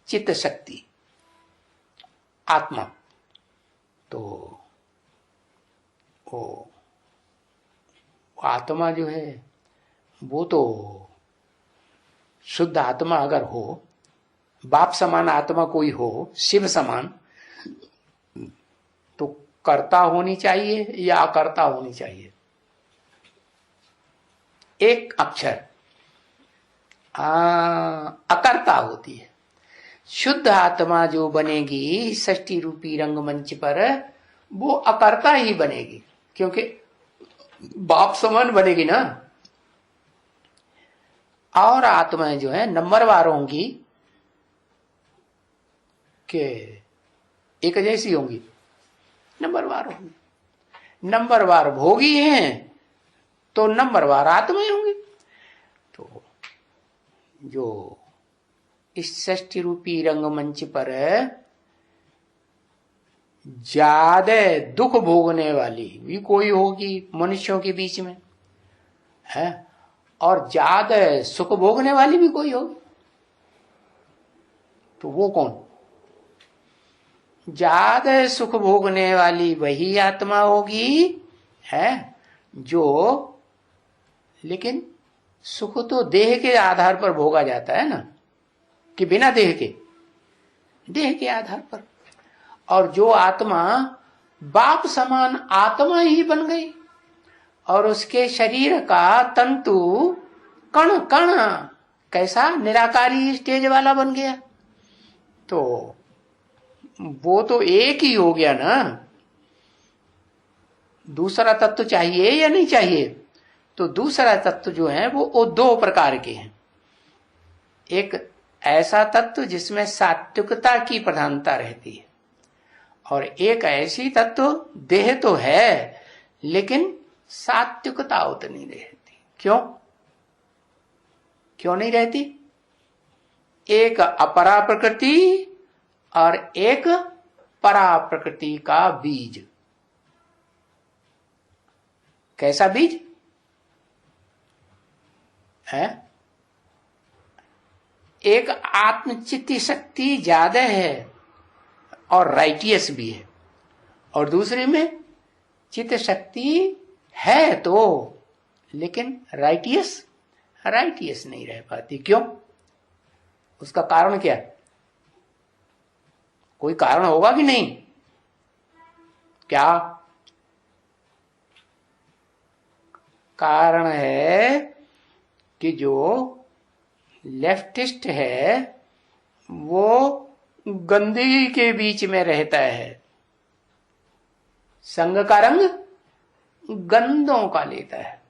चित्त शक्ति, आत्मा। तो वो आत्मा जो है वो तो शुद्ध आत्मा अगर हो, बाप समान आत्मा कोई हो, शिव समान, तो कर्ता होनी चाहिए या अकर्ता होनी चाहिए? एक अक्षर अकर्ता होती है। शुद्ध आत्मा जो बनेगी सृष्टि रूपी रंगमंच पर, वो अकर्ता ही बनेगी, क्योंकि बाप समान बनेगी ना। और आत्माएं जो है नंबरवार होंगी कि एक जैसी होंगी? नंबरवार होंगी। नंबरवार भोगी हैं तो नंबरवार आत्माएं होंगी। तो जो इस सृष्टि रूपी रंगमंच पर ज्यादा दुख भोगने वाली भी कोई होगी मनुष्यों के बीच में, है, और ज्यादा सुख भोगने वाली भी कोई होगी। तो वो कौन? ज्यादा सुख भोगने वाली वही आत्मा होगी, है, जो, लेकिन सुख तो देह के आधार पर भोगा जाता है ना, कि बिना देह के? देह के आधार पर। और जो आत्मा बाप समान आत्मा ही बन गई और उसके शरीर का तंतु कण कण कैसा निराकारी स्टेज वाला बन गया, तो वो तो एक ही हो गया ना। दूसरा तत्व चाहिए या नहीं चाहिए? तो दूसरा तत्व जो है वो दो प्रकार के हैं। एक ऐसा तत्व जिसमें सात्विकता की प्रधानता रहती है, और एक ऐसी तत्व देह तो है लेकिन सात्विकता उतनी रहती। क्यों नहीं रहती? एक अपरा प्रकृति और एक परा प्रकृति का बीज। कैसा बीज है? एक आत्मचित्ती शक्ति ज्यादा है और राइटियस भी है, और दूसरे में चित्त शक्ति है तो, लेकिन राइटियस नहीं रह पाती। क्यों? उसका कारण क्या? कोई कारण होगा कि नहीं? क्या कारण है? कि जो लेफ्टिस्ट है वो गंदगी के बीच में रहता है, संघ का रंग गंदों का लेता है।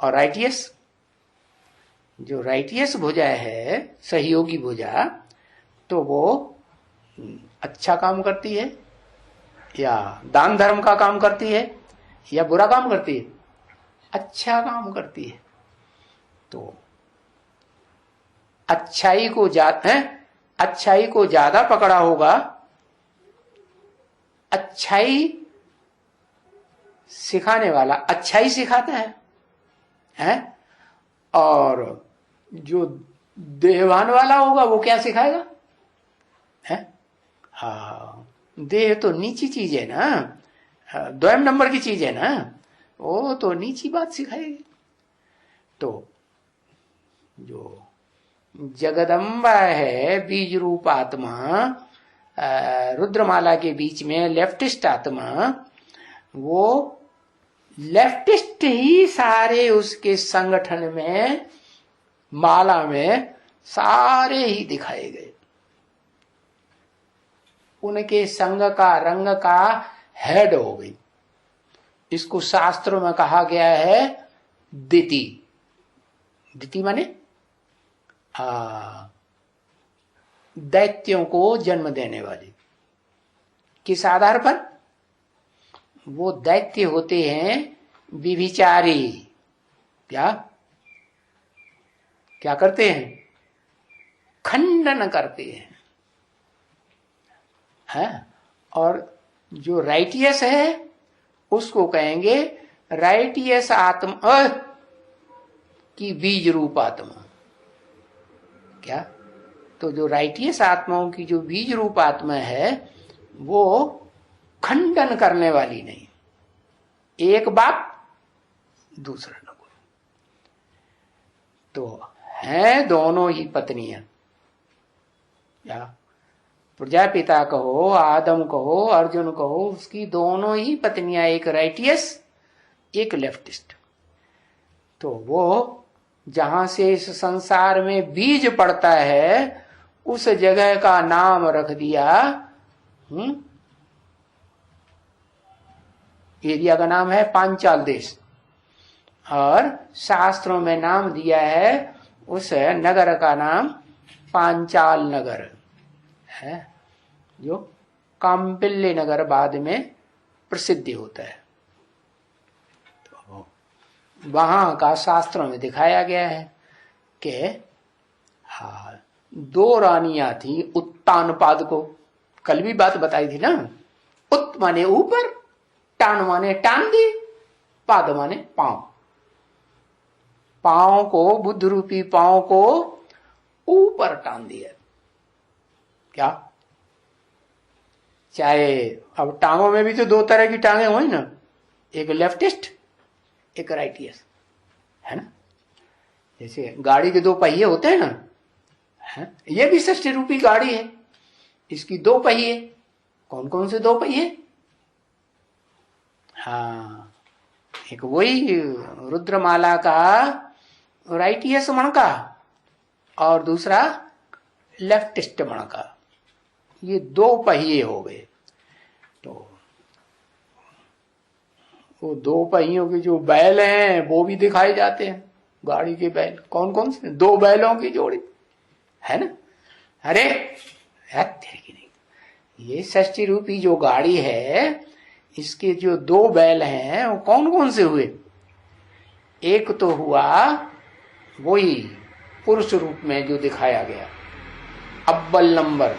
और राइटियस, जो राइटियस भुजा है, सहयोगी भुजा, तो वो अच्छा काम करती है या दान धर्म का काम करती है या बुरा काम करती है? अच्छा काम करती है। तो अच्छाई को ज्यादा पकड़ा होगा, अच्छाई सिखाने वाला अच्छाई सिखाता है? और जो देहवान वाला होगा वो क्या सिखाएगा? है? हाँ, देह तो नीची चीज है ना, द्वयम नंबर की चीज है ना, वो तो नीची बात सिखाएगी। तो जो जगदम्बा है, बीज रूप आत्मा, रुद्रमाला के बीच में लेफ्टिस्ट आत्मा, वो लेफ्टिस्ट ही सारे उसके संगठन में, माला में सारे ही दिखाए गए। उनके संग का रंग का हेड हो गई। इसको शास्त्रों में कहा गया है दिति। दिति माने दैत्यों को जन्म देने वाली। किस आधार पर? वो दैत्य होते हैं विभिचारी। क्या क्या करते हैं? खंडन करते हैं। और जो राइटियस है उसको कहेंगे राइटियस आत्मा की बीज रूप आत्मा। क्या? तो जो राइटियस आत्माओं की जो बीज रूप आत्मा है वो खंडन करने वाली नहीं, एक बात दूसरा न बोलो। तो हैं दोनों ही पत्नियां, या प्रजापिता कहो, आदम कहो, अर्जुन कहो, उसकी दोनों ही पत्नियां, एक राइटियस एक लेफ्टिस्ट। तो वो जहां से इस संसार में बीज पड़ता है उस जगह का नाम रख दिया, एरिया का नाम है पांचाल देश, और शास्त्रों में नाम दिया है उस नगर का नाम पांचाल नगर है, जो काम्पिल्य नगर बाद में प्रसिद्ध होता है। तो वहां का शास्त्रों में दिखाया गया है कि हाँ, दो रानियां थी उत्तानपाद को, कल भी बात बताई थी ना। उत माने ऊपर, टान माने टान दी, पाद माने पांव। पांव को, बुद्ध रूपी पांव को ऊपर टान दिया। क्या? चाहे अब टांगों में भी तो दो तरह की टांगे हुई ना, एक लेफ्टिस्ट एक राइटियस, है ना। जैसे गाड़ी के दो पहिए होते हैं ना, है? ये भी षष्ठी रूपी गाड़ी है, इसकी दो पहिए। कौन कौन से दो पहिए? हाँ, एक वही रुद्रमाला का राइटियस मणका और दूसरा लेफ्टिस्ट मणका, ये दो पहिए हो गए। तो वो दो पहियों के जो बैल हैं वो भी दिखाए जाते हैं, गाड़ी के बैल। कौन कौन से? दो बैलों की जोड़ी, है ना। अरे तेरे की नहीं, ये षष्ठी रूपी जो गाड़ी है इसके जो दो बैल हैं वो कौन कौन से हुए? एक तो हुआ वही पुरुष रूप में जो दिखाया गया, अव्वल नंबर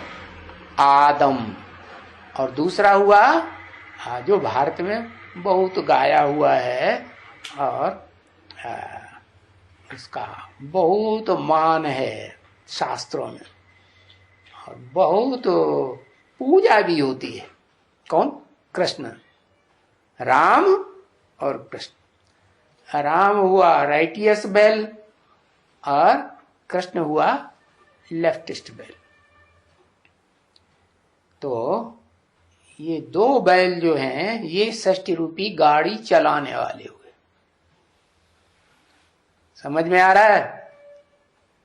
आदम, और दूसरा हुआ जो भारत में बहुत गाया हुआ है और इसका बहुत मान है शास्त्रों में और बहुत पूजा भी होती है। कौन? कृष्ण, राम और कृष्ण। राम हुआ राइटियस बैल और कृष्ण हुआ लेफ्टिस्ट बैल। तो ये दो बैल जो हैं ये षष्ठी रूपी गाड़ी चलाने वाले हुए। समझ में आ रहा है?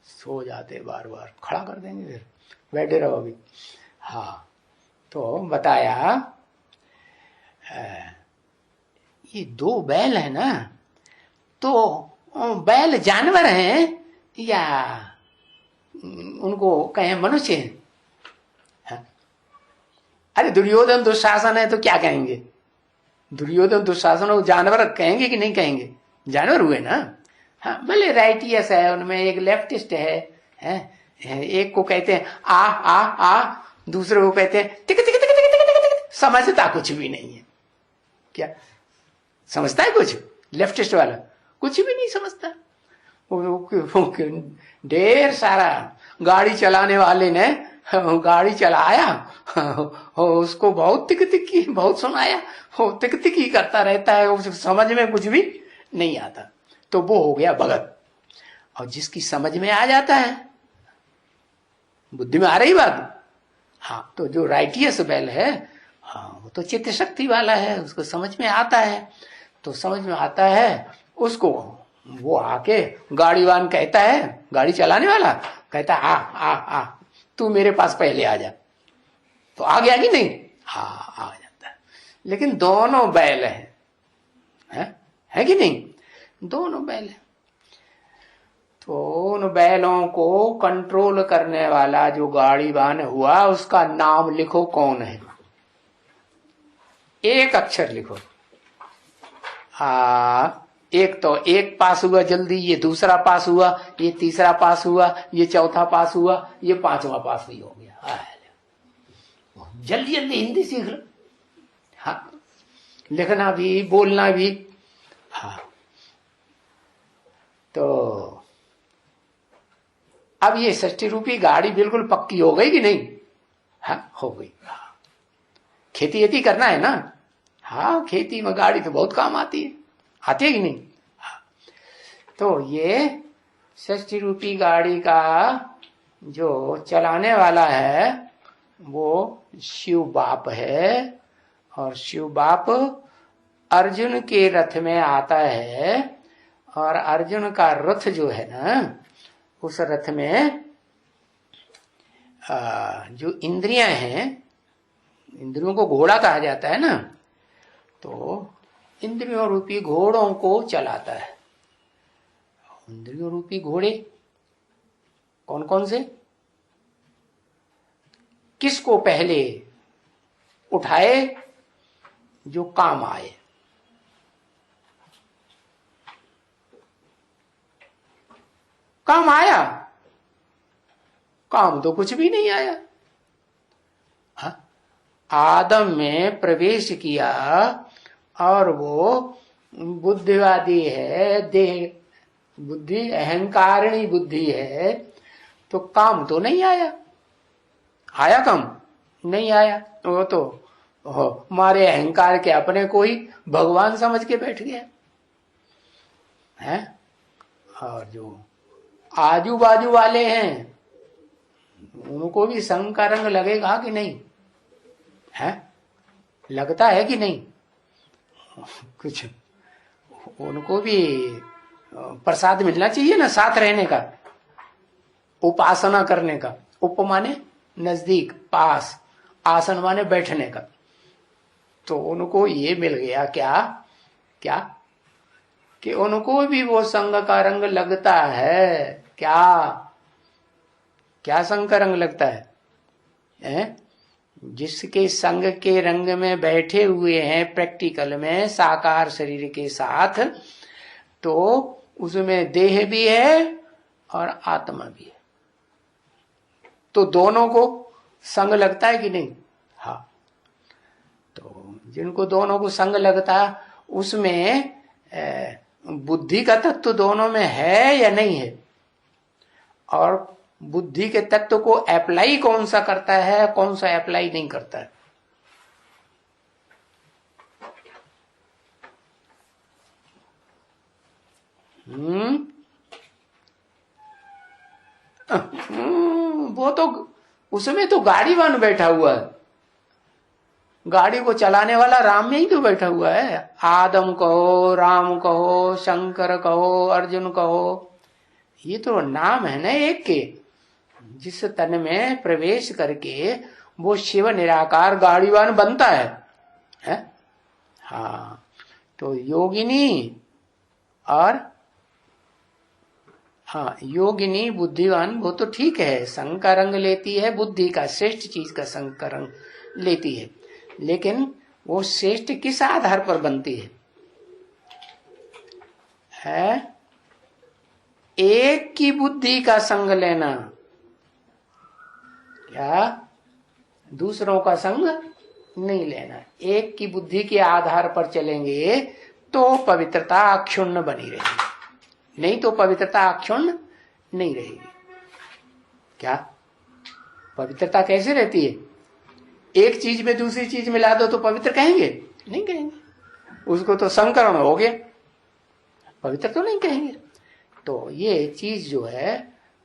सो जाते बार बार, खड़ा कर देंगे फिर, बैठे रहो अभी। हाँ, तो बताया ये दो बैल है ना, तो बैल जानवर हैं या उनको कहें मनुष्य हैं? अरे दुर्योधन दुशासन है तो क्या कहेंगे? दुर्योधन दुशासन जानवर कहेंगे कि नहीं कहेंगे? जानवर हुए ना। हाँ, भले राइटियस है, उनमें एक लेफ्टिस्ट है, एक को कहते हैं आ आ आ, दूसरे को कहते हैं टिक टिक टिक टिक टिक टिक। समझता कुछ भी नहीं है। क्या समझता है कुछ? लेफ्टिस्ट वाला कुछ भी नहीं समझता। ढेर सारा गाड़ी चलाने वाले ने गाड़ी चलाया, उसको बहुत तिक तिकी बहुत सुनाया, वो तिक तिकी करता रहता है, उसे समझ में कुछ भी नहीं आता, तो वो हो गया भगत। और जिसकी समझ में आ जाता है, बुद्धि में आ रही बात, हाँ, तो जो राइटियस बैल है, हाँ, वो तो चित्त शक्ति वाला है, उसको समझ में आता है। तो समझ में आता है उसको, वो आके गाड़ीवान कहता है, गाड़ी चलाने वाला कहता है आ आ आ, तू मेरे पास पहले आ जा, तो आ गया कि नहीं? हाँ, आ जाता है। लेकिन दोनों बैल है कि नहीं? दोनों बैल है। तो उन बैलों को कंट्रोल करने वाला जो गाड़ीवान हुआ, उसका नाम लिखो कौन है? एक अक्षर लिखो। एक तो एक पास हुआ जल्दी, ये दूसरा पास हुआ, ये तीसरा पास हुआ, ये चौथा पास हुआ, ये पांचवा पास भी हो गया। जल्दी जल्दी हिंदी सीख लो। हाँ, लिखना भी बोलना भी। हाँ, तो अब ये षष्ठी रूपी गाड़ी बिल्कुल पक्की हो गई कि नहीं? हाँ, हो गई। हाँ, खेती वेती करना है ना। हाँ, खेती में गाड़ी तो बहुत काम आती है, आती है कि नहीं? हाँ, तो ये षष्ठी रूपी गाड़ी का जो चलाने वाला है वो शिव बाप है, और शिव बाप अर्जुन के रथ में आता है, और अर्जुन का रथ जो है ना, उस रथ में जो इंद्रियां हैं, इंद्रियों को घोड़ा कहा जाता है ना, तो इंद्रियों रूपी घोड़ों को चलाता है। इंद्रियों रूपी घोड़े कौन कौन से? किसको पहले उठाए? जो काम आए। काम आया? काम तो कुछ भी नहीं आया। हाँ? आदम में प्रवेश किया और वो बुद्धिवादी है, देह बुद्धि अहंकारिणी बुद्धि है, तो काम तो नहीं आया। आया काम? नहीं आया। वो तो हमारे अहंकार के अपने को ही भगवान समझ के बैठ गया है। और जो आजू बाजू वाले हैं उनको भी संग का रंग लगेगा कि नहीं है? लगता है कि नहीं? कुछ उनको भी प्रसाद मिलना चाहिए ना, साथ रहने का, उपासना करने का। उप माने नजदीक, पास, आसन माने बैठने का। तो उनको ये मिल गया क्या क्या कि उनको भी वो संग का रंग लगता है। क्या क्या संग का रंग लगता है? जिसके संग के रंग में बैठे हुए हैं प्रैक्टिकल में साकार शरीर के साथ, तो उसमें देह भी है और आत्मा भी है। तो दोनों को संग लगता है कि नहीं? हाँ, तो जिनको दोनों को संग लगता है उसमें बुद्धि का तत्व दोनों में है या नहीं है? और बुद्धि के तत्व को अप्लाई कौन सा करता है, कौन सा अप्लाई नहीं करता है? वो तो उसमें तो गाड़ीवान बैठा हुआ है। गाड़ी को चलाने वाला राम में ही तो बैठा हुआ है। आदम कहो, राम कहो, शंकर कहो, अर्जुन कहो, ये तो नाम है ना एक के, जिस तन में प्रवेश करके वो शिव निराकार गाड़ीवान बनता है? हाँ, तो योगिनी और हाँ, योगिनी बुद्धिवान वो तो ठीक है, संग का रंग लेती है, बुद्धि का श्रेष्ठ चीज का संग का रंग लेती है, लेकिन वो श्रेष्ठ किस आधार पर बनती है? एक की बुद्धि का संग लेना, क्या दूसरों का संग नहीं लेना। एक की बुद्धि के आधार पर चलेंगे तो पवित्रता अक्षुण्ण बनी रहेगी, नहीं तो पवित्रता अक्षुण्ण नहीं रहेगी। क्या पवित्रता कैसे रहती है? एक चीज में दूसरी चीज मिला दो तो पवित्र कहेंगे? नहीं कहेंगे, उसको तो संकरण हो गया, पवित्र तो नहीं कहेंगे। तो ये चीज जो है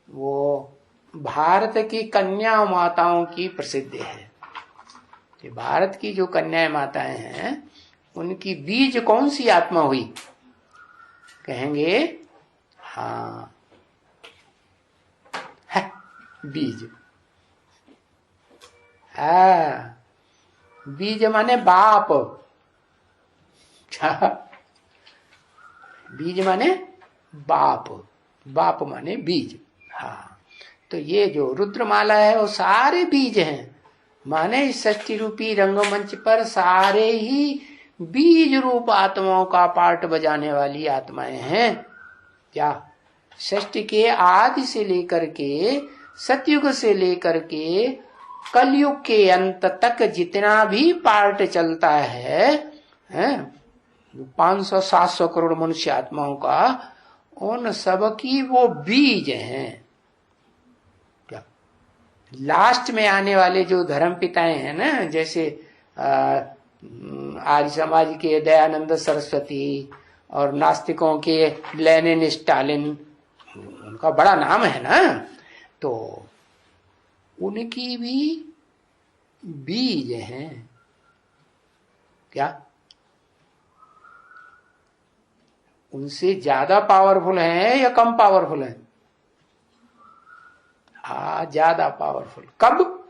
वो भारत की कन्या माताओं की प्रसिद्ध है कि भारत की जो कन्या माताएं हैं उनकी बीज कौन सी आत्मा हुई? कहेंगे हाँ है बीज। बीज माने बाप, बीज माने बाप, बाप माने बीज। हाँ, तो ये जो रुद्रमाला है वो सारे बीज हैं, माने षष्ठी रूपी रंगमंच पर सारे ही बीज रूप आत्माओं का पार्ट बजाने वाली आत्माएं हैं। क्या षष्ठी के आदि से लेकर के सतयुग से लेकर के कलयुग के अंत तक जितना भी पार्ट चलता है 500-700 करोड़ मनुष्य आत्माओं का, उन सब की वो बीज हैं। क्या लास्ट में आने वाले जो धर्म पिताएं हैं ना, जैसे आर्य समाज के दयानंद सरस्वती और नास्तिकों के लेनिन स्टालिन, उनका बड़ा नाम है ना, तो उनकी भी बीज हैं। क्या उनसे ज्यादा पावरफुल हैं या कम पावरफुल हैं? ज्यादा पावरफुल। कब?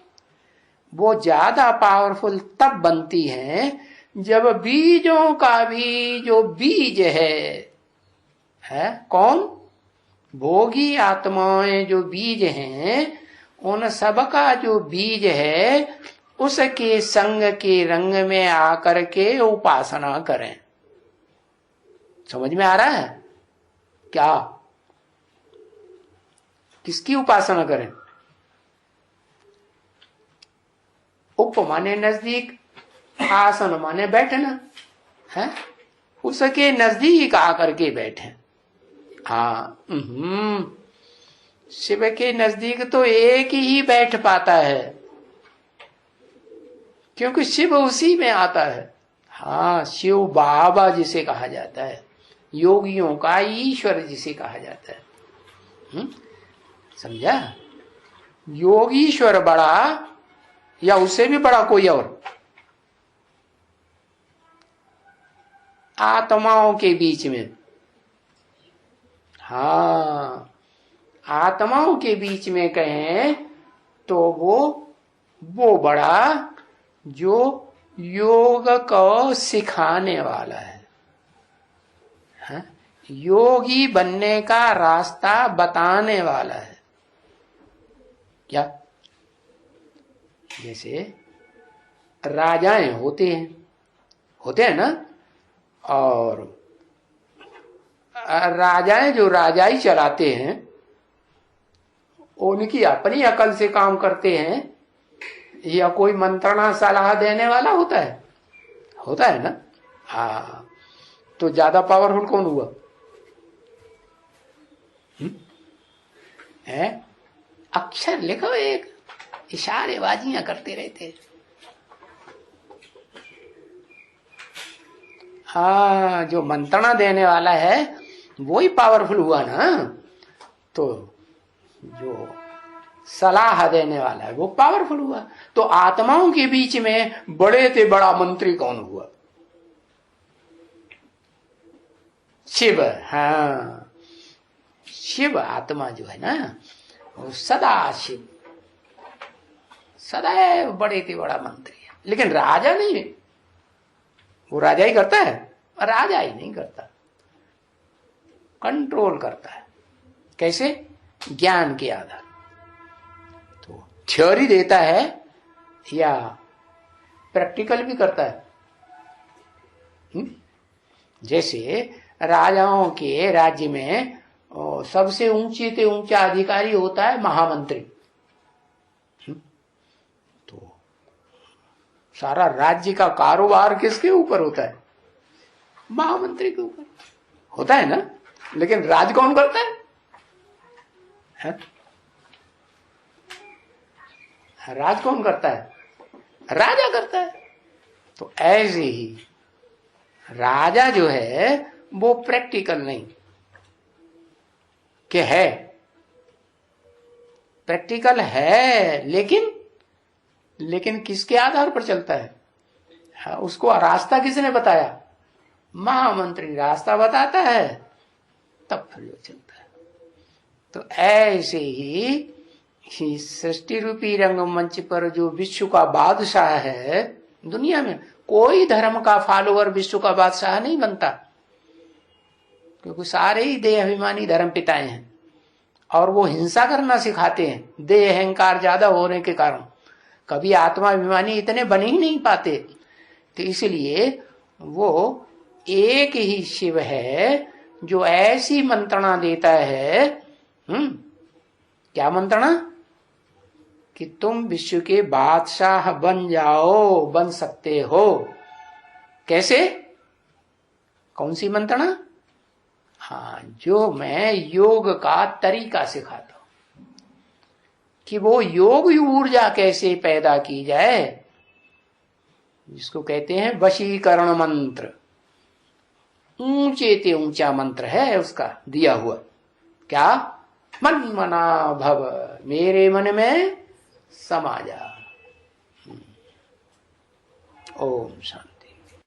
वो ज्यादा पावरफुल तब बनती हैं जब बीजों का भी जो बीज है कौन? भोगी आत्माएं जो बीज हैं, उन सब का जो बीज है उसके संग के रंग में आकर के उपासना करें। समझ में आ रहा है? क्या किसकी उपासना करें? उप माने नजदीक, आसन माने बैठना है, उसके नजदीक आकर के बैठे। शिव के नजदीक तो एक ही बैठ पाता है, क्योंकि शिव उसी में आता है। शिव बाबा जिसे कहा जाता है, योगियों का ईश्वर जिसे कहा जाता है। समझा? योगीश्वर बड़ा या उससे भी बड़ा कोई और? आत्माओं के बीच में, आत्माओं के बीच में कहें तो वो बड़ा जो योग को सिखाने वाला है, योगी बनने का रास्ता बताने वाला है। क्या जैसे राजाएं होते हैं ना, और राजाएं जो राजाई चलाते हैं उनकी अपनी अकल से काम करते हैं या कोई मंत्रणा सलाह देने वाला होता है ना? तो ज्यादा पावरफुल कौन हुआ? अक्षर लिखो, एक इशारेबाजियां करते रहते। जो मंत्रणा देने वाला है वो ही पावरफुल हुआ ना, तो जो सलाह देने वाला है वो पावरफुल हुआ। तो आत्माओं के बीच में बड़े से बड़ा मंत्री कौन हुआ? शिव। शिव आत्मा जो है ना, वो सदा शिव, सदैव बड़े ते बड़ा मंत्री है, लेकिन राजा नहीं है। वो राजा ही करता है, राजा ही नहीं करता, कंट्रोल करता है। कैसे? ज्ञान के आधार। तो थ्योरी देता है या प्रैक्टिकल भी करता है। जैसे राजाओं के राज्य में सबसे ऊंचे से ऊंचा अधिकारी होता है महामंत्री। तो सारा राज्य का कारोबार किसके ऊपर होता है? महामंत्री के ऊपर होता है ना। लेकिन राज कौन करता है? राज कौन करता है? राजा करता है। तो ऐसे ही राजा जो है वो प्रैक्टिकल नहीं कि है, प्रैक्टिकल है, लेकिन किसके आधार पर चलता है? हाँ, उसको रास्ता किसने बताया? महामंत्री रास्ता बताता है, तब फिर वो चलता है। तो ऐसे ही सृष्टि रूपी रंगमंच पर जो विश्व का बादशाह है, दुनिया में कोई धर्म का फॉलोअर विश्व का बादशाह नहीं बनता, क्योंकि सारे ही देह अभिमानी धर्म पिताएं हैं और वो हिंसा करना सिखाते हैं। देह अहंकार ज्यादा होने के कारण कभी आत्मा अभिमानी इतने बन ही नहीं पाते। तो इसलिए वो एक ही शिव है जो ऐसी मंत्रणा देता है। क्या मंत्रणा? कि तुम विश्व के बादशाह बन जाओ, बन सकते हो। कैसे? कौन सी मंत्रणा? हाँ, जो मैं योग का तरीका सिखाता हूं कि वो योग ऊर्जा कैसे पैदा की जाए, जिसको कहते हैं वशीकरण मंत्र। ऊंचे ते ऊंचा मंत्र है उसका दिया हुआ। क्या? मन मना भव, मेरे मन में समा जा। ओम शांति।